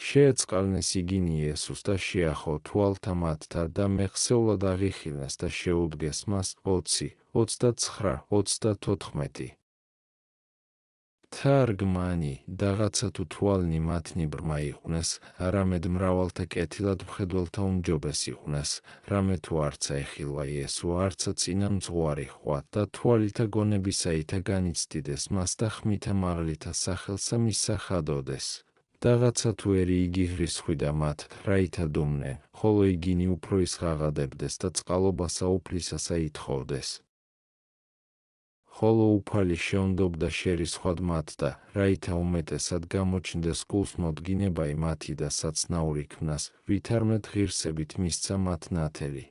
შეეწყალნეს იგინი იესოს და შეახო თვალთა მათთა და მეხსეულად აღიხილნეს და შეუდგეს მას 20, 29, 34. თარგმანი დაღაცა თუ თვალნი მათნი ბრმა იყვნეს, არამედ მრავალთა კეთილად მხედველთა უმჯობეს იყვნეს, რამე თუ არცა ეხილვა იესო არცა წინა მძღვარი ხვა და თვალითა გონებისაითა განიცდიდეს მას და ხმითა მაღლითა სახელსა მისახადოდეს. დაღაცა თუ ერი იგიხრის ხვიდა მათ, რაითა დუმნენ, ხოლო იგინი უფროის ღაღადებდეს და წყალობასა უფლისასა ითხოვდეს. ხოლო უფალი შეუნდობდა შერისხვად მათ და, რაითა უმეტესად გამოჩნდეს გულსმოდგინებაი მათი და საცნაური ქმნას, ვითარმეთ ღირსებით მისცა მათ ნათელი.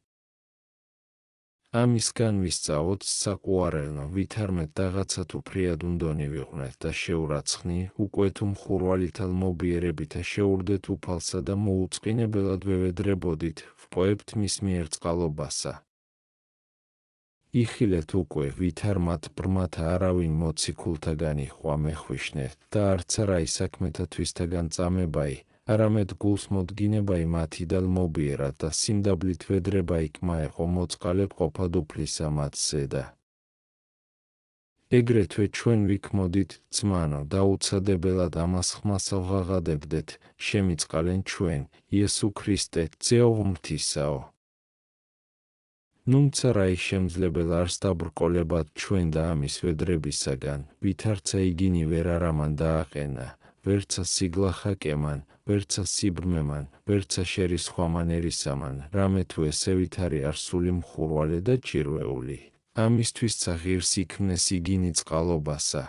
ამისგან ვისწავლოთ საყუარელნო, ვითარმეთ დაღაცა თუ ფრიად უნდონი ვიყვნეთ და შეურაცხნი, უკვე თუ მხურვალითა ლმობიერებითა შეურდეთ უფალსა და მოუწყინებელად ვევედრებოდით, ვპოებთ მის მიერ წყალობასა. იხილეთ უკვე ვითარმათ ბრმათა არავინ მოციქულთაგან იხვა მეხვიშნეთ და არც არა ისაქმეთათვისთაგან წამებაი, არამედ გულსმოდგინებაი მათი და ლმობიერად და სიმდაბლით ვედრებაი კმა ეყო მოწყალებ ყოფად უფლისა მათზე და ეგრეთვე ჩვენ ვიქმოდით ძმანო და უცადებელად ამას ხმას ავღაღადებდეთ, შემიწყალენ ჩვენ, იესო ქრისტე, ძეო ღმრთისაო. ნუმცა რაი შემძლებელ არს დაბრკოლებად ჩვენ და ამის ვედრებისაგან, ვითარცა იგინი ვერ არამან დააყენა, ვერცა სიგლახა კემან, ვერცა სიბრმემან, ვერცა შერისხვამან ერისამან, რამე თუ ესევით არი არსული მხურვალე და ჭირვეული. ამისთვისცა ღირს იქმნეს იგინი წყალობასა.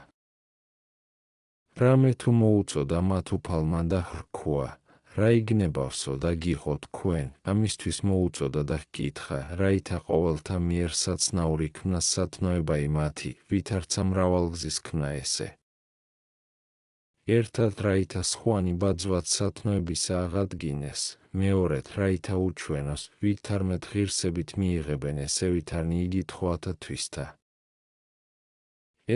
რამე თუ მოუწოდა მათ უფალმან და ხრქუა, რა იგნებავსო და გიხო თქვენ, ამისთვის მოუწოდა და ჰკითხა, რაითა ყოველთა მიერ საცნაური ქმნა სათნოება იმათი, ვით არცა მრავალგზის ქმნა ესე. ერთად რაითა სხვანი ბაძვად სათნოებისა აღადგინეს, მეორედ რაითა უჩვენოს, ვით თარმეტ ღირსებით მიიღებენ ესე ვითარნი იგი თხოვათა თვისთა.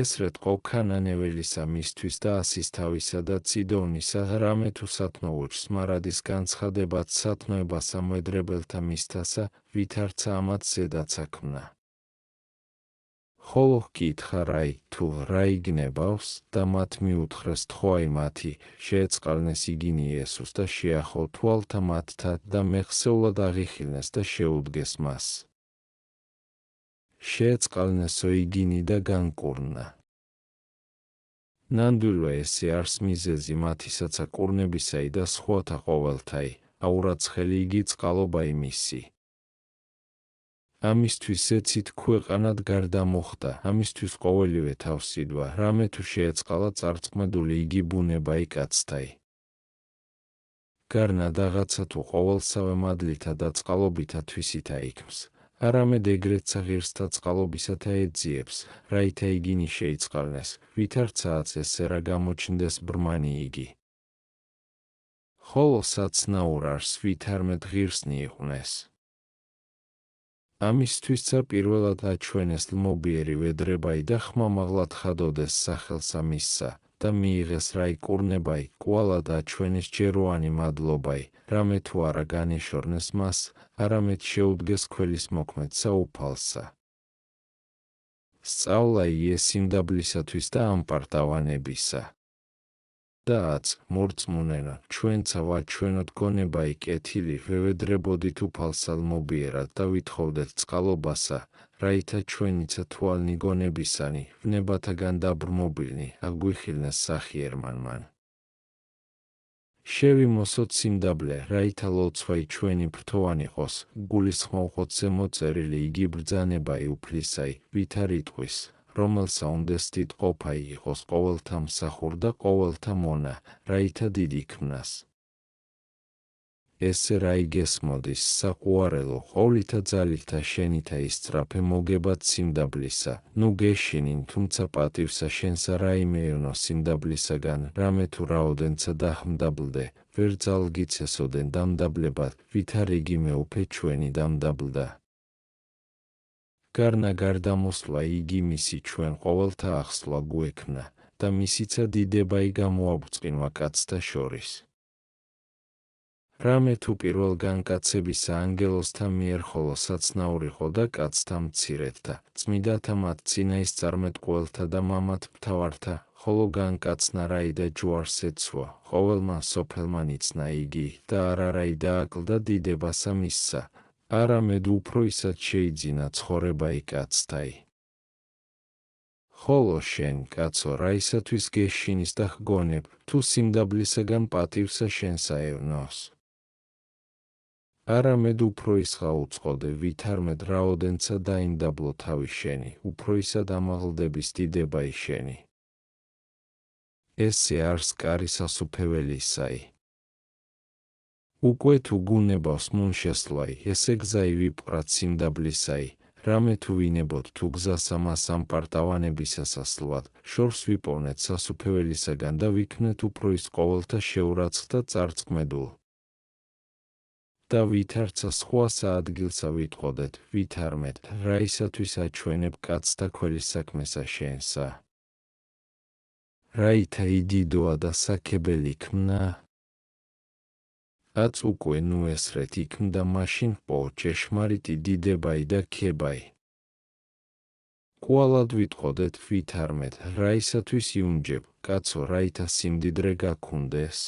ესრეთ ყო ქანანეველისა მისთვის და ასის თავისა და ციდონისა რამე თუ სათნოურს მარადის განცხადებად სათნოებას ამვედრებელთა მისთასა, ვით არცა ამათ ზედაც აქმნა. ხოლო ჰკითხა რაი თუ რა იგნებავს და მათ მიუთხრეს თქვა იმათი, შეეწყალნეს იგინი იესოს და შეახო თვალთა მათთა და მეხსეულად აღიხილნეს და შეუდგეს მას. შეეწყალნესო იგინი და განკურნა. ნამდვილად ესე არს მიზეზი მათისაცა კურნებისაი და სხვათა ყოველთაი, აურაცხელი იგი წყალობა იმისი. ამისთვის ეცით ქვეყანად გარდა მოხდა, ამისთვის ყოველივე თავსიდვა, რამე თუ შეეწყალა წარწმედული იგი ბუნება იკაცთაი. გარნა დაღაცა თუ ყოველსავე მადლითა და წყალობითა თვისითა იქმს, არამედ ეგრეცა ღირსთა წყალობისათა ეძიებს, რაითა იგინი შეიწყალნეს, ვით არცაც ესე რა გამოჩნდეს ბრმანი იგი. ხოლო საცნაურ არს ვით არმედ ღირსნი იყვნეს. ამისთვისცა პირველად აჩვენეს ლმობიერი ვედრებაი და ხმამაღლად ხადოდეს სახელსა მისსა და მიიღეს რაი კურნებაი, კვალად აჩვენეს ჯეროანი მადლობაი, რამე თუ არა განეშორნეს მას, არამედ შეუდგეს ქველის მოქმედსა უფალსა. სწავლა იესიმდაბლისათვის და ამპარტავანებისა. დააც, მორწმუნენა, ჩვენცა ვაჩვენოთ გონებაი კეთილი, ვევედრებოდით უფალსა ლმობიერად და ვითხოვდეთ წყალობასა, რაითა ჩვენიცა თვალნი გონებისანი, ვნებათაგან დაბრმობილნი, აგვიხილნეს სახიერმანმან. შევიმოსოთ სიმდაბლე, რაითა ლოცვაი ჩვენი ფრთოვანი ყოს, გულისხმოვხოთ ზემოწერილი იგი ბრძანებაი უფლისაი, ვით არ იტყვის, რომელსა უნდეს დიდ ყოფაი იყოს ყოველთა მსახურ და ყოველთა მონა, რაითა დიდი ქმნას. ესე რა იგესმოდის საყუარელო, ყოვლითა ძალითა შენითა ისწრაფე მოგებად სიმდაბლისა, ნუ გეშინინ, თუმცა პატივსა შენსა რაიმე ევნო სიმდაბლისაგან, რამე თუ რაოდენცა დახმდაბლდე, ვერ ძალგიცესოდენ დამდაბლებად, ვით არ იგი მეუფე ჩვენი დამდაბლდა. გარნა გარდამოსვლა იგი მისი ჩვენ ყოველთა ახსლა გვექნა და მისიცა დიდებაი გამოაბრწყინვა კაცთა შორის. რამე თუ პირველ განკაცებისა ანგელოზთა მიერ ხოლო საცნაურიყო და კაცთა მცირედთა, წმიდათა მათ წინა ისწარმეტყველთა და მამათ მთავართა, ხოლო განკაცნა რაი და ჯვარს ეცვა, ყოველმა სოფელმა იცნა იგი და არარაი დააკლდა დიდებასა მისსა, არამედ უფრო ისად შეიძინა ცხოვრება იკაცთაი. ხოლო შენ, კაცო, რაისათვის გეშინის და ჰგონებ, თუ სიმდაბლისაგან პატივსა შენსა ევნოს. არამედ უფრო ისღა უწყოდე, ვით არმედ რაოდენცა დაინდაბლო თავი შენი, უფრო ისად ამაღლდების დიდებაი შენი. ესე არს კარი სასუფეველისაი. უკვე თუ გუნებავს მუნშესლაი, ესე გზაი ვიპყრათ სიმდაბლისაი, რამე თუ ვინებოთ თუ გზას ამას ამპარტავანებისასასლვად, შორს ვიპოვნეთ სასუფეველისაგან და ვიქნეთ უფრო ის ყოველთა შეურაცხდა წარწმედულ. და ვით არცა სხვასა ადგილსა ვიტყოდეთ, ვით არმედ, რაისათვის აჩვენებ კაცთა ქველის საქმესა შენსა. რაითა იდიდოა და საქებელი ქმნა. აც უკვე ნუ ესრეთ იქმდა მაშინ ყო ჭეშმარიტი დიდებაი და ქებაი. კვალად ვიტყოდეთ, ვით არმედ, რაისათვის იუნჯებ, კაცო, რაითა სიმდიდრე გაქუნდეს.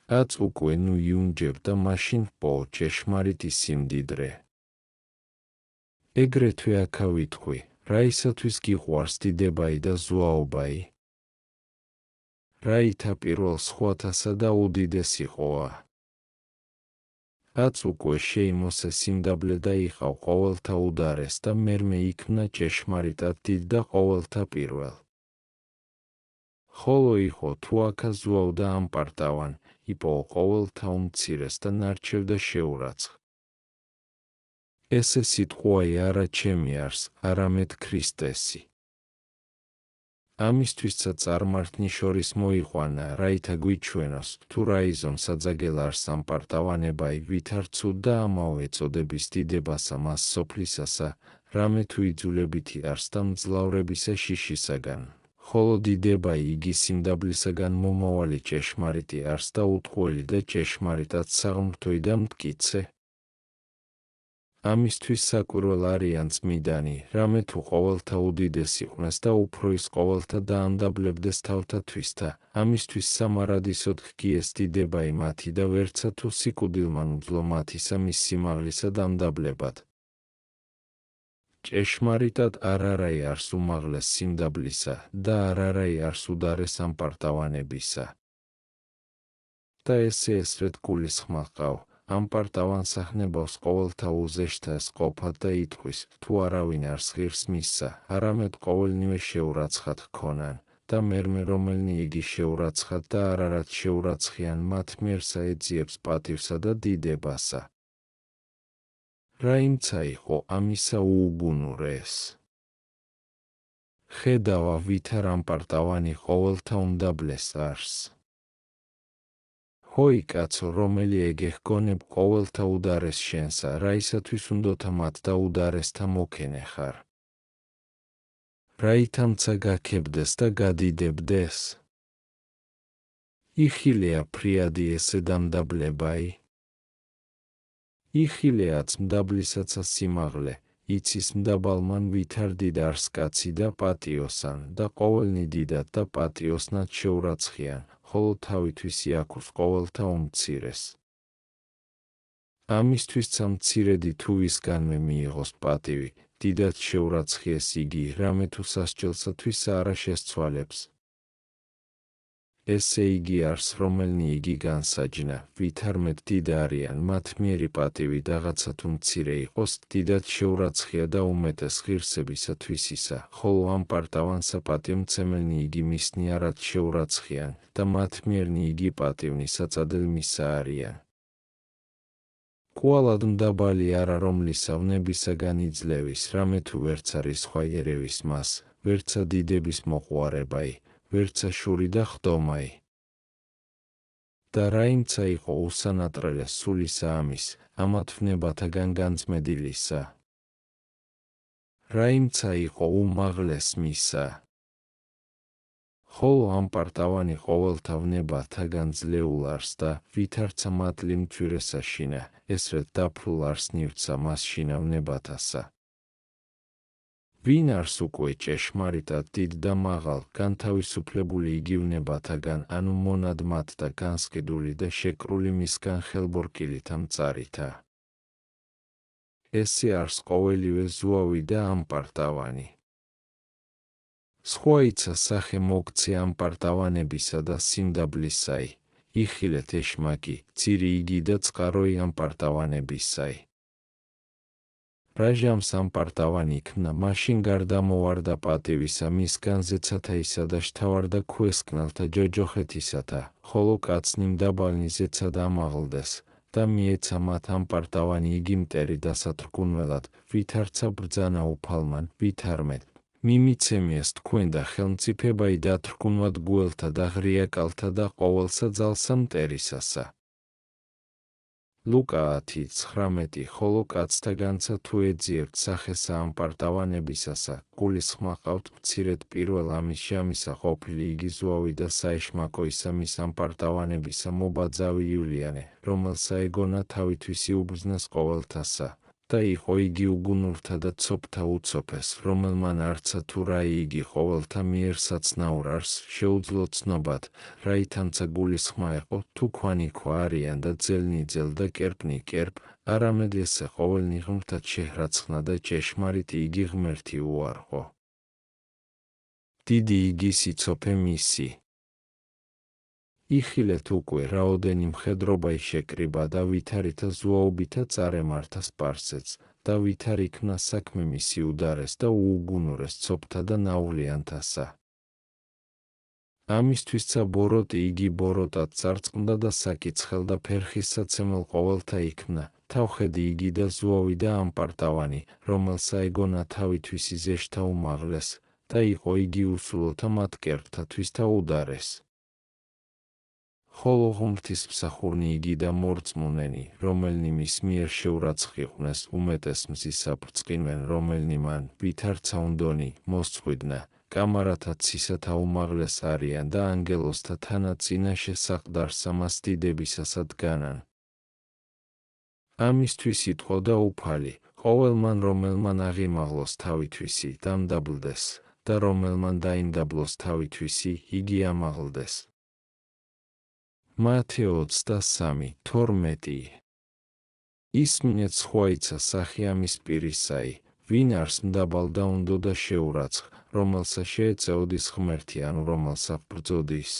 აც უკვე ნუ იუნჯებ და მაშინ ყო ჭეშმარიტი სიმდიდრე. ეგრეთვე აქა ვიტყვი, რაისათვის გიყვარს დიდებაი და ზუაობაი. რაითა პირველ სხვათასა და უდიდესი ყოა. აც უკვე შეიმოსე სიმდაბლე და იყავ ყოველთა უდარეს და მერმე იქმნა ჭეშმარიტად დიდ და ყოველთა პირველ. ხოლო იყო თუ აქა ზუავდა ამპარტავან, იპოვა ყოველთა უმცირეს და ნარჩევდა შეურაცხ. ესე სიტყვაი არა ჩემი არს, არამედ ქრისტესი. ამისთვისცა წარმართნი შორის მოიყვანა, რაითა გვიჩვენოს, თუ რა იზომ საძაგელ არს ამპარტავანებაი, ვითარ ცუდ და ამავე წოდების დიდებასა მას სოფლისასა, რამე თუ იძულებითი არს და მძლავრებისა შიშისაგან. ხოლო დიდებაი იგი სიმდაბლისაგან მომავალი ჭეშმარიტი არს და უტყუელი და ჭეშმარიტად საღმრთოი და მტკიცე. ამისთვის საკვირველ არიან წმიდანი, რამე თუ ყოველთა უდიდესი ყვნეს და უფრო ის ყოველთა დაანდაბლებდეს თავთათვისთა, ამისთვის სამარადისოდ ჰგიეს დიდებაი მათი და ვერცა თუ სიკვდილმან უძლო მათისა მის სიმაღლისა დამდაბლებად. ჭეშმარიტად არარაი არს უმაღლეს სიმდაბლისა და არარაი არს უდარეს ამპარტავანებისა. და ესე ესრეთ გულისხმა ჰყავ. ამპარტავან სახნებავს ყოველთა უზეშთას ყოფად და იტყვის, თუ არავინ არს ღირს მისსა, არამედ ყოველნივე შეურაცხად ჰქონან, და მერმე რომელნი იგი შეურაცხად და არარად შეურაცხიან მათ მიერსა ეძიებს პატივსა და დიდებასა. რა იმცა იყო ამისა უუბუნურეს. ხედავა ვითარ ამპარტავანი ყოველთა უმდაბლეს არს. ჰოი კაცო, რომელი ეგეჰგონებ ყოველთა უდარეს შენსა, რაისათვის უნდოთა მათ და უდარესთა მოკენე ხარ. რაითამცა გაქებდეს და გადიდებდეს. იხილეა ფრიადი ესე დამდაბლებაი. იხილეაც მდაბლისაცა სიმაღლე, იცის მდაბალმან ვითარ დიდ არს კაცი და პატიოსან და ყოველნი დიდად და პატიოსნად შეურაცხიან, ხოლო თავისთვის იაქოს ყოველთა უმცირეს. ამისთვისცა მცირედი თუ ვისგანმე მიიღოს პატივი, დიდად შეურაცხიეს იგი, რამე თუ სასჯელსათვის არა შესცვალებს. ესე იგი არს რომელნი იგი განსაჯნა, ვითარ მეტ დიდ არიან, მათ მიერი პატივი რაღაცა თუ მცირე იყოს, დიდად შეურაცხია და უმეტეს ღირსებისათვის ისა, ხოლო ამპარტავანსა პატივმცემელნი იგი მისნი არად შეურაცხიან და მათ მიერნი იგი პატივნი საწადილმისა არიან. კვალად მდაბალი არა რომლისა ვნებისაგან იძლევის, რამე თუ ვერც არის სხვა ერევის მას, ვერცა დიდების მოყვარებაი, ვერცა შური და ხდომაი. და რაიმცა იყო უსანატრელეს სულისა ამის, ამათ ვნებათაგან განწმედილისა. რაიმცა იყო უმაღლეს მისა. ხოლო ამპარტავანი ყოველთა ვნებათაგან ძლეულ არს და ვითარცა მატლი მცვირესაშინა, ესრეთ დაფრულ არს ნივთსა მას შინა ვნებათასა. ვინ არს უკვე ჭეშმარიტად დიდ და მაღალ, განთავისუფლებული იგივნებათაგან, ანუ მონად მათ და განსყიდული და შეკრული მისგან ხელბორკილით ამწარითა. ესე არს ყოველივე ზუავი და ამპარტავანი. სხვა იცა სახე მოგცე ამპარტავანებისა და სიმდაბლისაი, იხილეთ ეშმაკი, ძირი იგი და წყაროი ამპარტავანებისაი. რაჟამს ამპარტავანი იქნა, მაშინ გარდამოვარდა პატივისა მისგან ზეცათაისა და შთავარდა ქვესკნელთა ჯოჯოხეთისათა, ხოლო კაცნი მდაბალნი ზეცად ამაღლდეს და მიეცა მათ ამპარტავანი იგი მტერი დასათრგუნველად, ვითარცა ბრძანა უფალმან, ვითარმე მიმიცემიეს თქვენ და ხელმწიფებაი დათრგუნვად გუელთა და ღრია კალთა და ყოველსა ძალსა მტერისასა. ლუკა 10:19 ხოლო კაცთაგანცა თუ ეძიებთ სახესა ამპარტავანებისასა, გულისხმა ჰყავთ მცირედ პირველ ამის ჟამისა ყოფილი იგი ზუავი და საეშმაკო ისა მის ამპარტავანებისა მობაძავი ივლიანე, რომელსა ეგონა თავითვისი უბრძნეს ყოველთასა. და იყო იგი უგუნურთა და ცოფთა უცოფეს, რომელმან არცა თუ რაი იგი ყოველთა მიერ საცნაურ არს შეუძლო ცნობად, რაითამცა გულისხმა იყო, თუ ქვანი ქვა არიან და ძელნი ძელ და კერპნი კერპ, არამედ ესე ყოველნი ღმრთად შეჰრაცხნა და ჭეშმარიტი იგი ღმერთი უარყო. დიდი იგი სიცოფე მისი. იხილეთ უკვე რაოდენი მხედრობა შეკრიბა და ვითარითა ზუაობითა წარემართა სპარსეთს და ვითარ იქნა საქმე მისი უდარეს და უუგუნურეს ცოფთა და ნაავლიანთასა. ამისთვისცა ბოროტი იგი ბოროტად წარწყნდა და საკიცხელ და ფერხის საცემელ ყოველთა იქნა, თავხედი იგი და ზუავი და ამპარტავანი, რომელსა ეგონა თავითვისი ზეშთა უმაღლეს, და იყო იგი უსულოთა მათ კერპთათვის და უდარეს. ხოლო ღმრთისმსახურნი იგი და მორწმუნენი, რომელნი მის მიერ შეურაცხიყვნეს, უმეტეს მზისა ბრწყინვენ, რომელნი მან, ვითარცა უნდონი, მოსწყვიდნა, კამარათა ცისათა უმაღლეს არიან და ანგელოზთა თანაც წინაშე საყდარს ამას დიდებისასად განან. ამისთვის იტყო და უფალი, ყოველმან რომელმან აღიმაღლოს თავითვისი, დამდაბლდეს, და რომელმან დაინდაბლოს თავითვისი, იგი ამაღლდეს. მათეო 23:12 ისმინეთ სხვაიცა სახე ამის პირისაი, ვინ არს მდაბალ და უნდო და შეურაცხ, რომელსა შეეწეოდის ღმერთი, ანუ რომელსა ბრძოდის.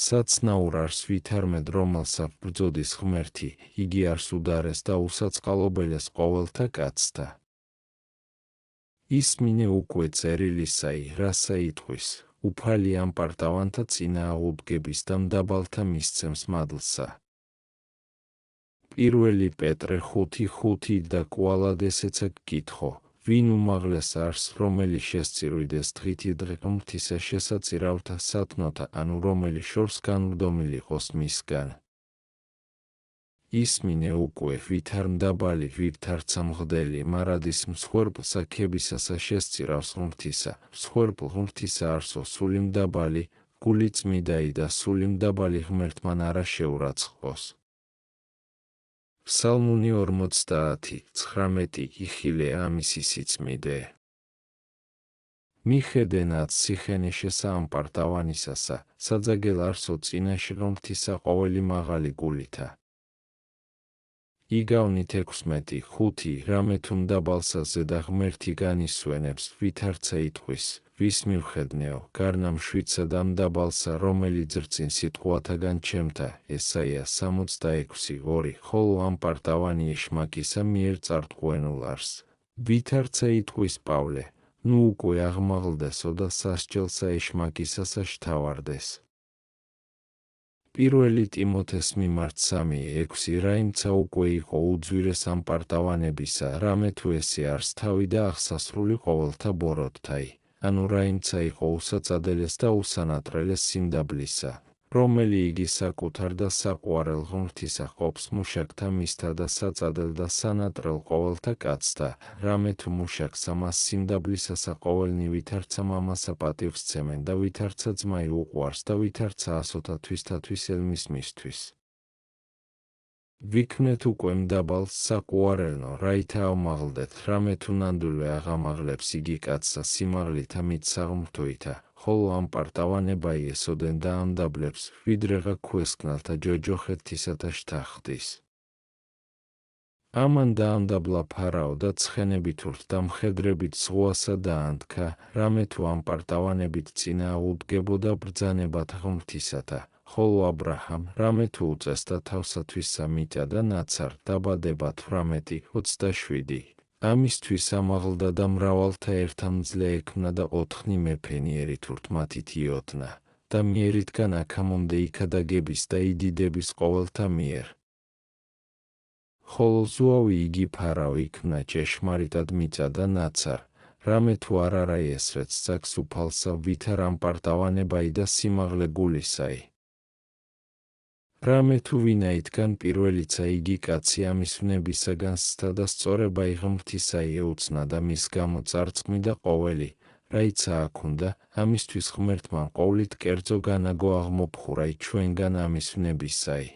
საცნაურ არს ვითარმედ რომელსა ბრძოდის ღმერთი, იგი არს უდარეს და უსაწყალობელეს ყოველთა კაცთა. ისმინე უკვე წერილისაი, რასა იტყვის, უფალი ამპარტავანთა წინააღმდეგების და მდაბალთა მისცემს მადლსა. 1 პეტრე 5:5 და კვალად ესეცა გკითხო, ვინ უმაღლეს არს, რომელიც შესწირვიდეს დღითი დღე ღმრთისა შესაწირავთა სათნოთა, ანუ რომელი შორს განვრდომილ იყოს მისგან. ისმინე უკვე ვით არ მდაბალი, ვით არცა მღდელი, მარადის მსხვერპლსა ქებისასა შესწირავს ღმრთისა, მსხვერპლ ღმრთისა არსო სული მდაბალი, გული წმიდაი და სული მდაბალი ღმერთმან არა შეურაცხყოს. ფსალმუნი 50:19 იხილე ამისი სიწმიდე. მიხედენაც სიხენეშესა ამპარტავანისასა, საძაგელ არსო წინაში ღმრთისა ყოველი მაღალი გულითა. იგავნით 16:5 რამე თუ მდაბალსა ზედა ღმერთი განისვენებს, ვითარცა იტყვის, ვის მივხედნეო, გარნა მშვიდსა და მდაბალსა, რომელი ძრწინ სიტყვათაგან ჩემთა, ესაია 66:2 ხოლო ამპარტავანი ეშმაკისა მიერ წარტყუენულ არს. ვითარცა იტყვის პავლე, ნუ უკვე აღმაღლდესო და სასჯელსა ეშმაკისასა შთავარდეს. 1 ტიმოთეს მიმართ 3:6 რაიმცა უკვე იყო უძვირეს ამპარტავანებისა, რამე თუ ესე არს თავი და აღსასრული ყოველთა ბოროტთაი, ანუ რაიმცა იყო უსაწადელეს და უსანატრელეს სიმდაბლისა, რომელი იგი საკუთარ და საყვარელ ღმრთისა ყოფს მუშაკთა მისთა და საწადელ და სანატრელ ყოველთა კაცთა, რამე თუ მუშაკს ამას სიმდაბლისასა ყოველნი ვითარცა მამასა პატივს ცემენ და ვითარცა ძმაი უყვარს და ვითარცა ასოთა თვისთათვის ელმის მისთვის. ვიქმნეთ უკვე მდაბალს საყვარელნო, რაითა ავმაღლდეთ, რამე თუ ნამდვილე აღამაღლებს იგი კაცსა სიმაღლითა მით საღმრთოითა, ხოლო ამპარტავანება იესოდენ და ამდაბლებს, ვიდრეღა ქვესკნალთა ჯოჯოხეთთისათა შთახდის. ამან დაამდაბლა ფარაო და ცხენებით ურთ და მხედრებით ზღვასა დაანთქა, რამე თუ ამპარტავანებით წინააღმდეგებოდა ბრძანებათ ღმრთისათა, ხოლო აბრაჰამ, რამე თუ უწესდა თავსათვისა მიწა და ნაცარ, დაბადებათ 18:27. ამისთვის ამაღლდა და მრავალთა ერთამძლე ექმნა და 4 მეფენიერი თურთმათით იოდნა, და მიერითგან აქამდე იქადაგების და იდიდების ყოველთა მიერ. ხოლო ზუავი იგი ფარაო იქმნა ჭეშმარიტად მიწა და ნაცარ, რამე თუ არ არა ესრეც ძაგს უფალსა ვითარ ამპარტავანებაი და სიმაღლე გულისაი. რამე თუ ვინაითგან პირველიცა იგი კაცი ამის ვნებისაგან სცდა და სწორებაი ღმრთისაი ეუცნა და მის გამო წარწმიდა ყოველი, რაიცა აქ უნდა, ამისთვის ღმერთმა ყოვლით კერძო განაგო აღმოფხურა ჩვენგან ამის ვნებისაი.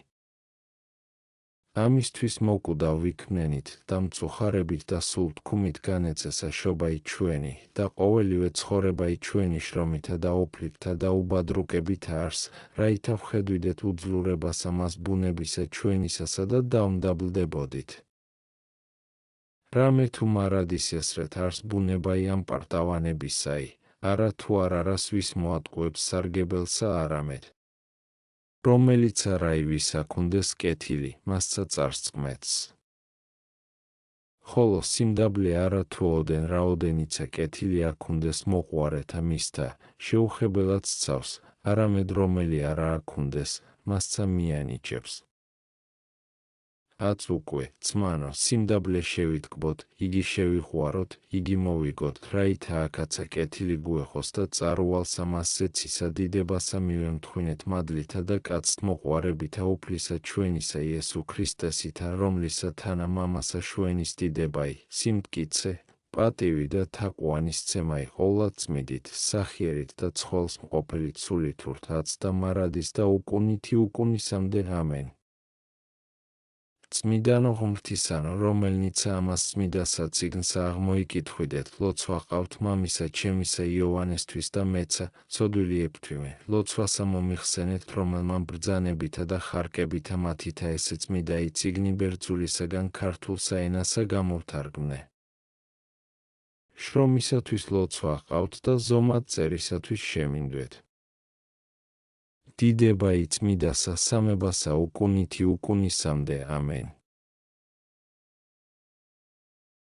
ამისთვის მოკვდა ვიქმნენით და მწუხარებით და სულ თქუმით განეწესა შობაი ჩვენი და ყოველივე ცხოვრებაი ჩვენი შრომითა და ოფლითა და უბადრუკებით არს, რაითა ვხედვიდეთ უძლურებას ამას ბუნებისა ჩვენისასა და დავმდაბლდებოდით. რამე თუ მარადის ესრეთ არს ბუნებაი ამპარტავანებისაი, არა თუ არ არას ვის მოატყუებს სარგებელსა არამედ. რომელიც არა ვის აქ უნდეს კეთილი, მასცა წარსწყმეთს. ხოლო სიმდაბლე არა თუ ოდენ რაოდენიცა კეთილი აქ უნდეს მოყვარეთა მისთა, შეუხებელად სწავს, არამედ რომელი არა აქ უნდეს, მასცა მიანიჭებს. აც უკვე, ძმანო, სიმდაბლე შევიტკბოთ, იგი შევიყვაროთ, იგი მოვიგოთ, რაითა აქაცა კეთილი გვეხოს და წარუვალსა მასზე ცისა დიდებასა მივემთხვინეთ მადლითა და კაცთ მოყვარებითა უფლისა ჩვენისა იესო ქრისტესითა, რომლისა თანა მამასა შვენის დიდებაი, სიმტკიცე, პატივი და თაყვანისცემაი ყოვლად წმიდით, სახიერით და ცხოლს მყოფელით სულითურთ აც და მარადის და უკუნითი უკუნისამდე ამენ. წმიდანო ღმრთისანო, რომელნიცა ამას წმიდასა წიგნსა აღმოიკითხვიდეთ, ლოცვა ყავთ მამისა ჩემისა იოვანესთვის და მეცა, ცოდვილი ეფთვიმე, ლოცვასა მომიხსენეთ, რომელმან ბრძანებითა და ხარკებითა მათითა ესე წმიდაი წიგნი ბერძულისაგან ქართულ საენასა გამოვთარგმნე. შრომისათვის ლოცვა ყავთ და ზომად წერისათვის შემინდვეთ. დიდება იწმიდასა სამებასა უკუნითი უკუნისამდე ამენ.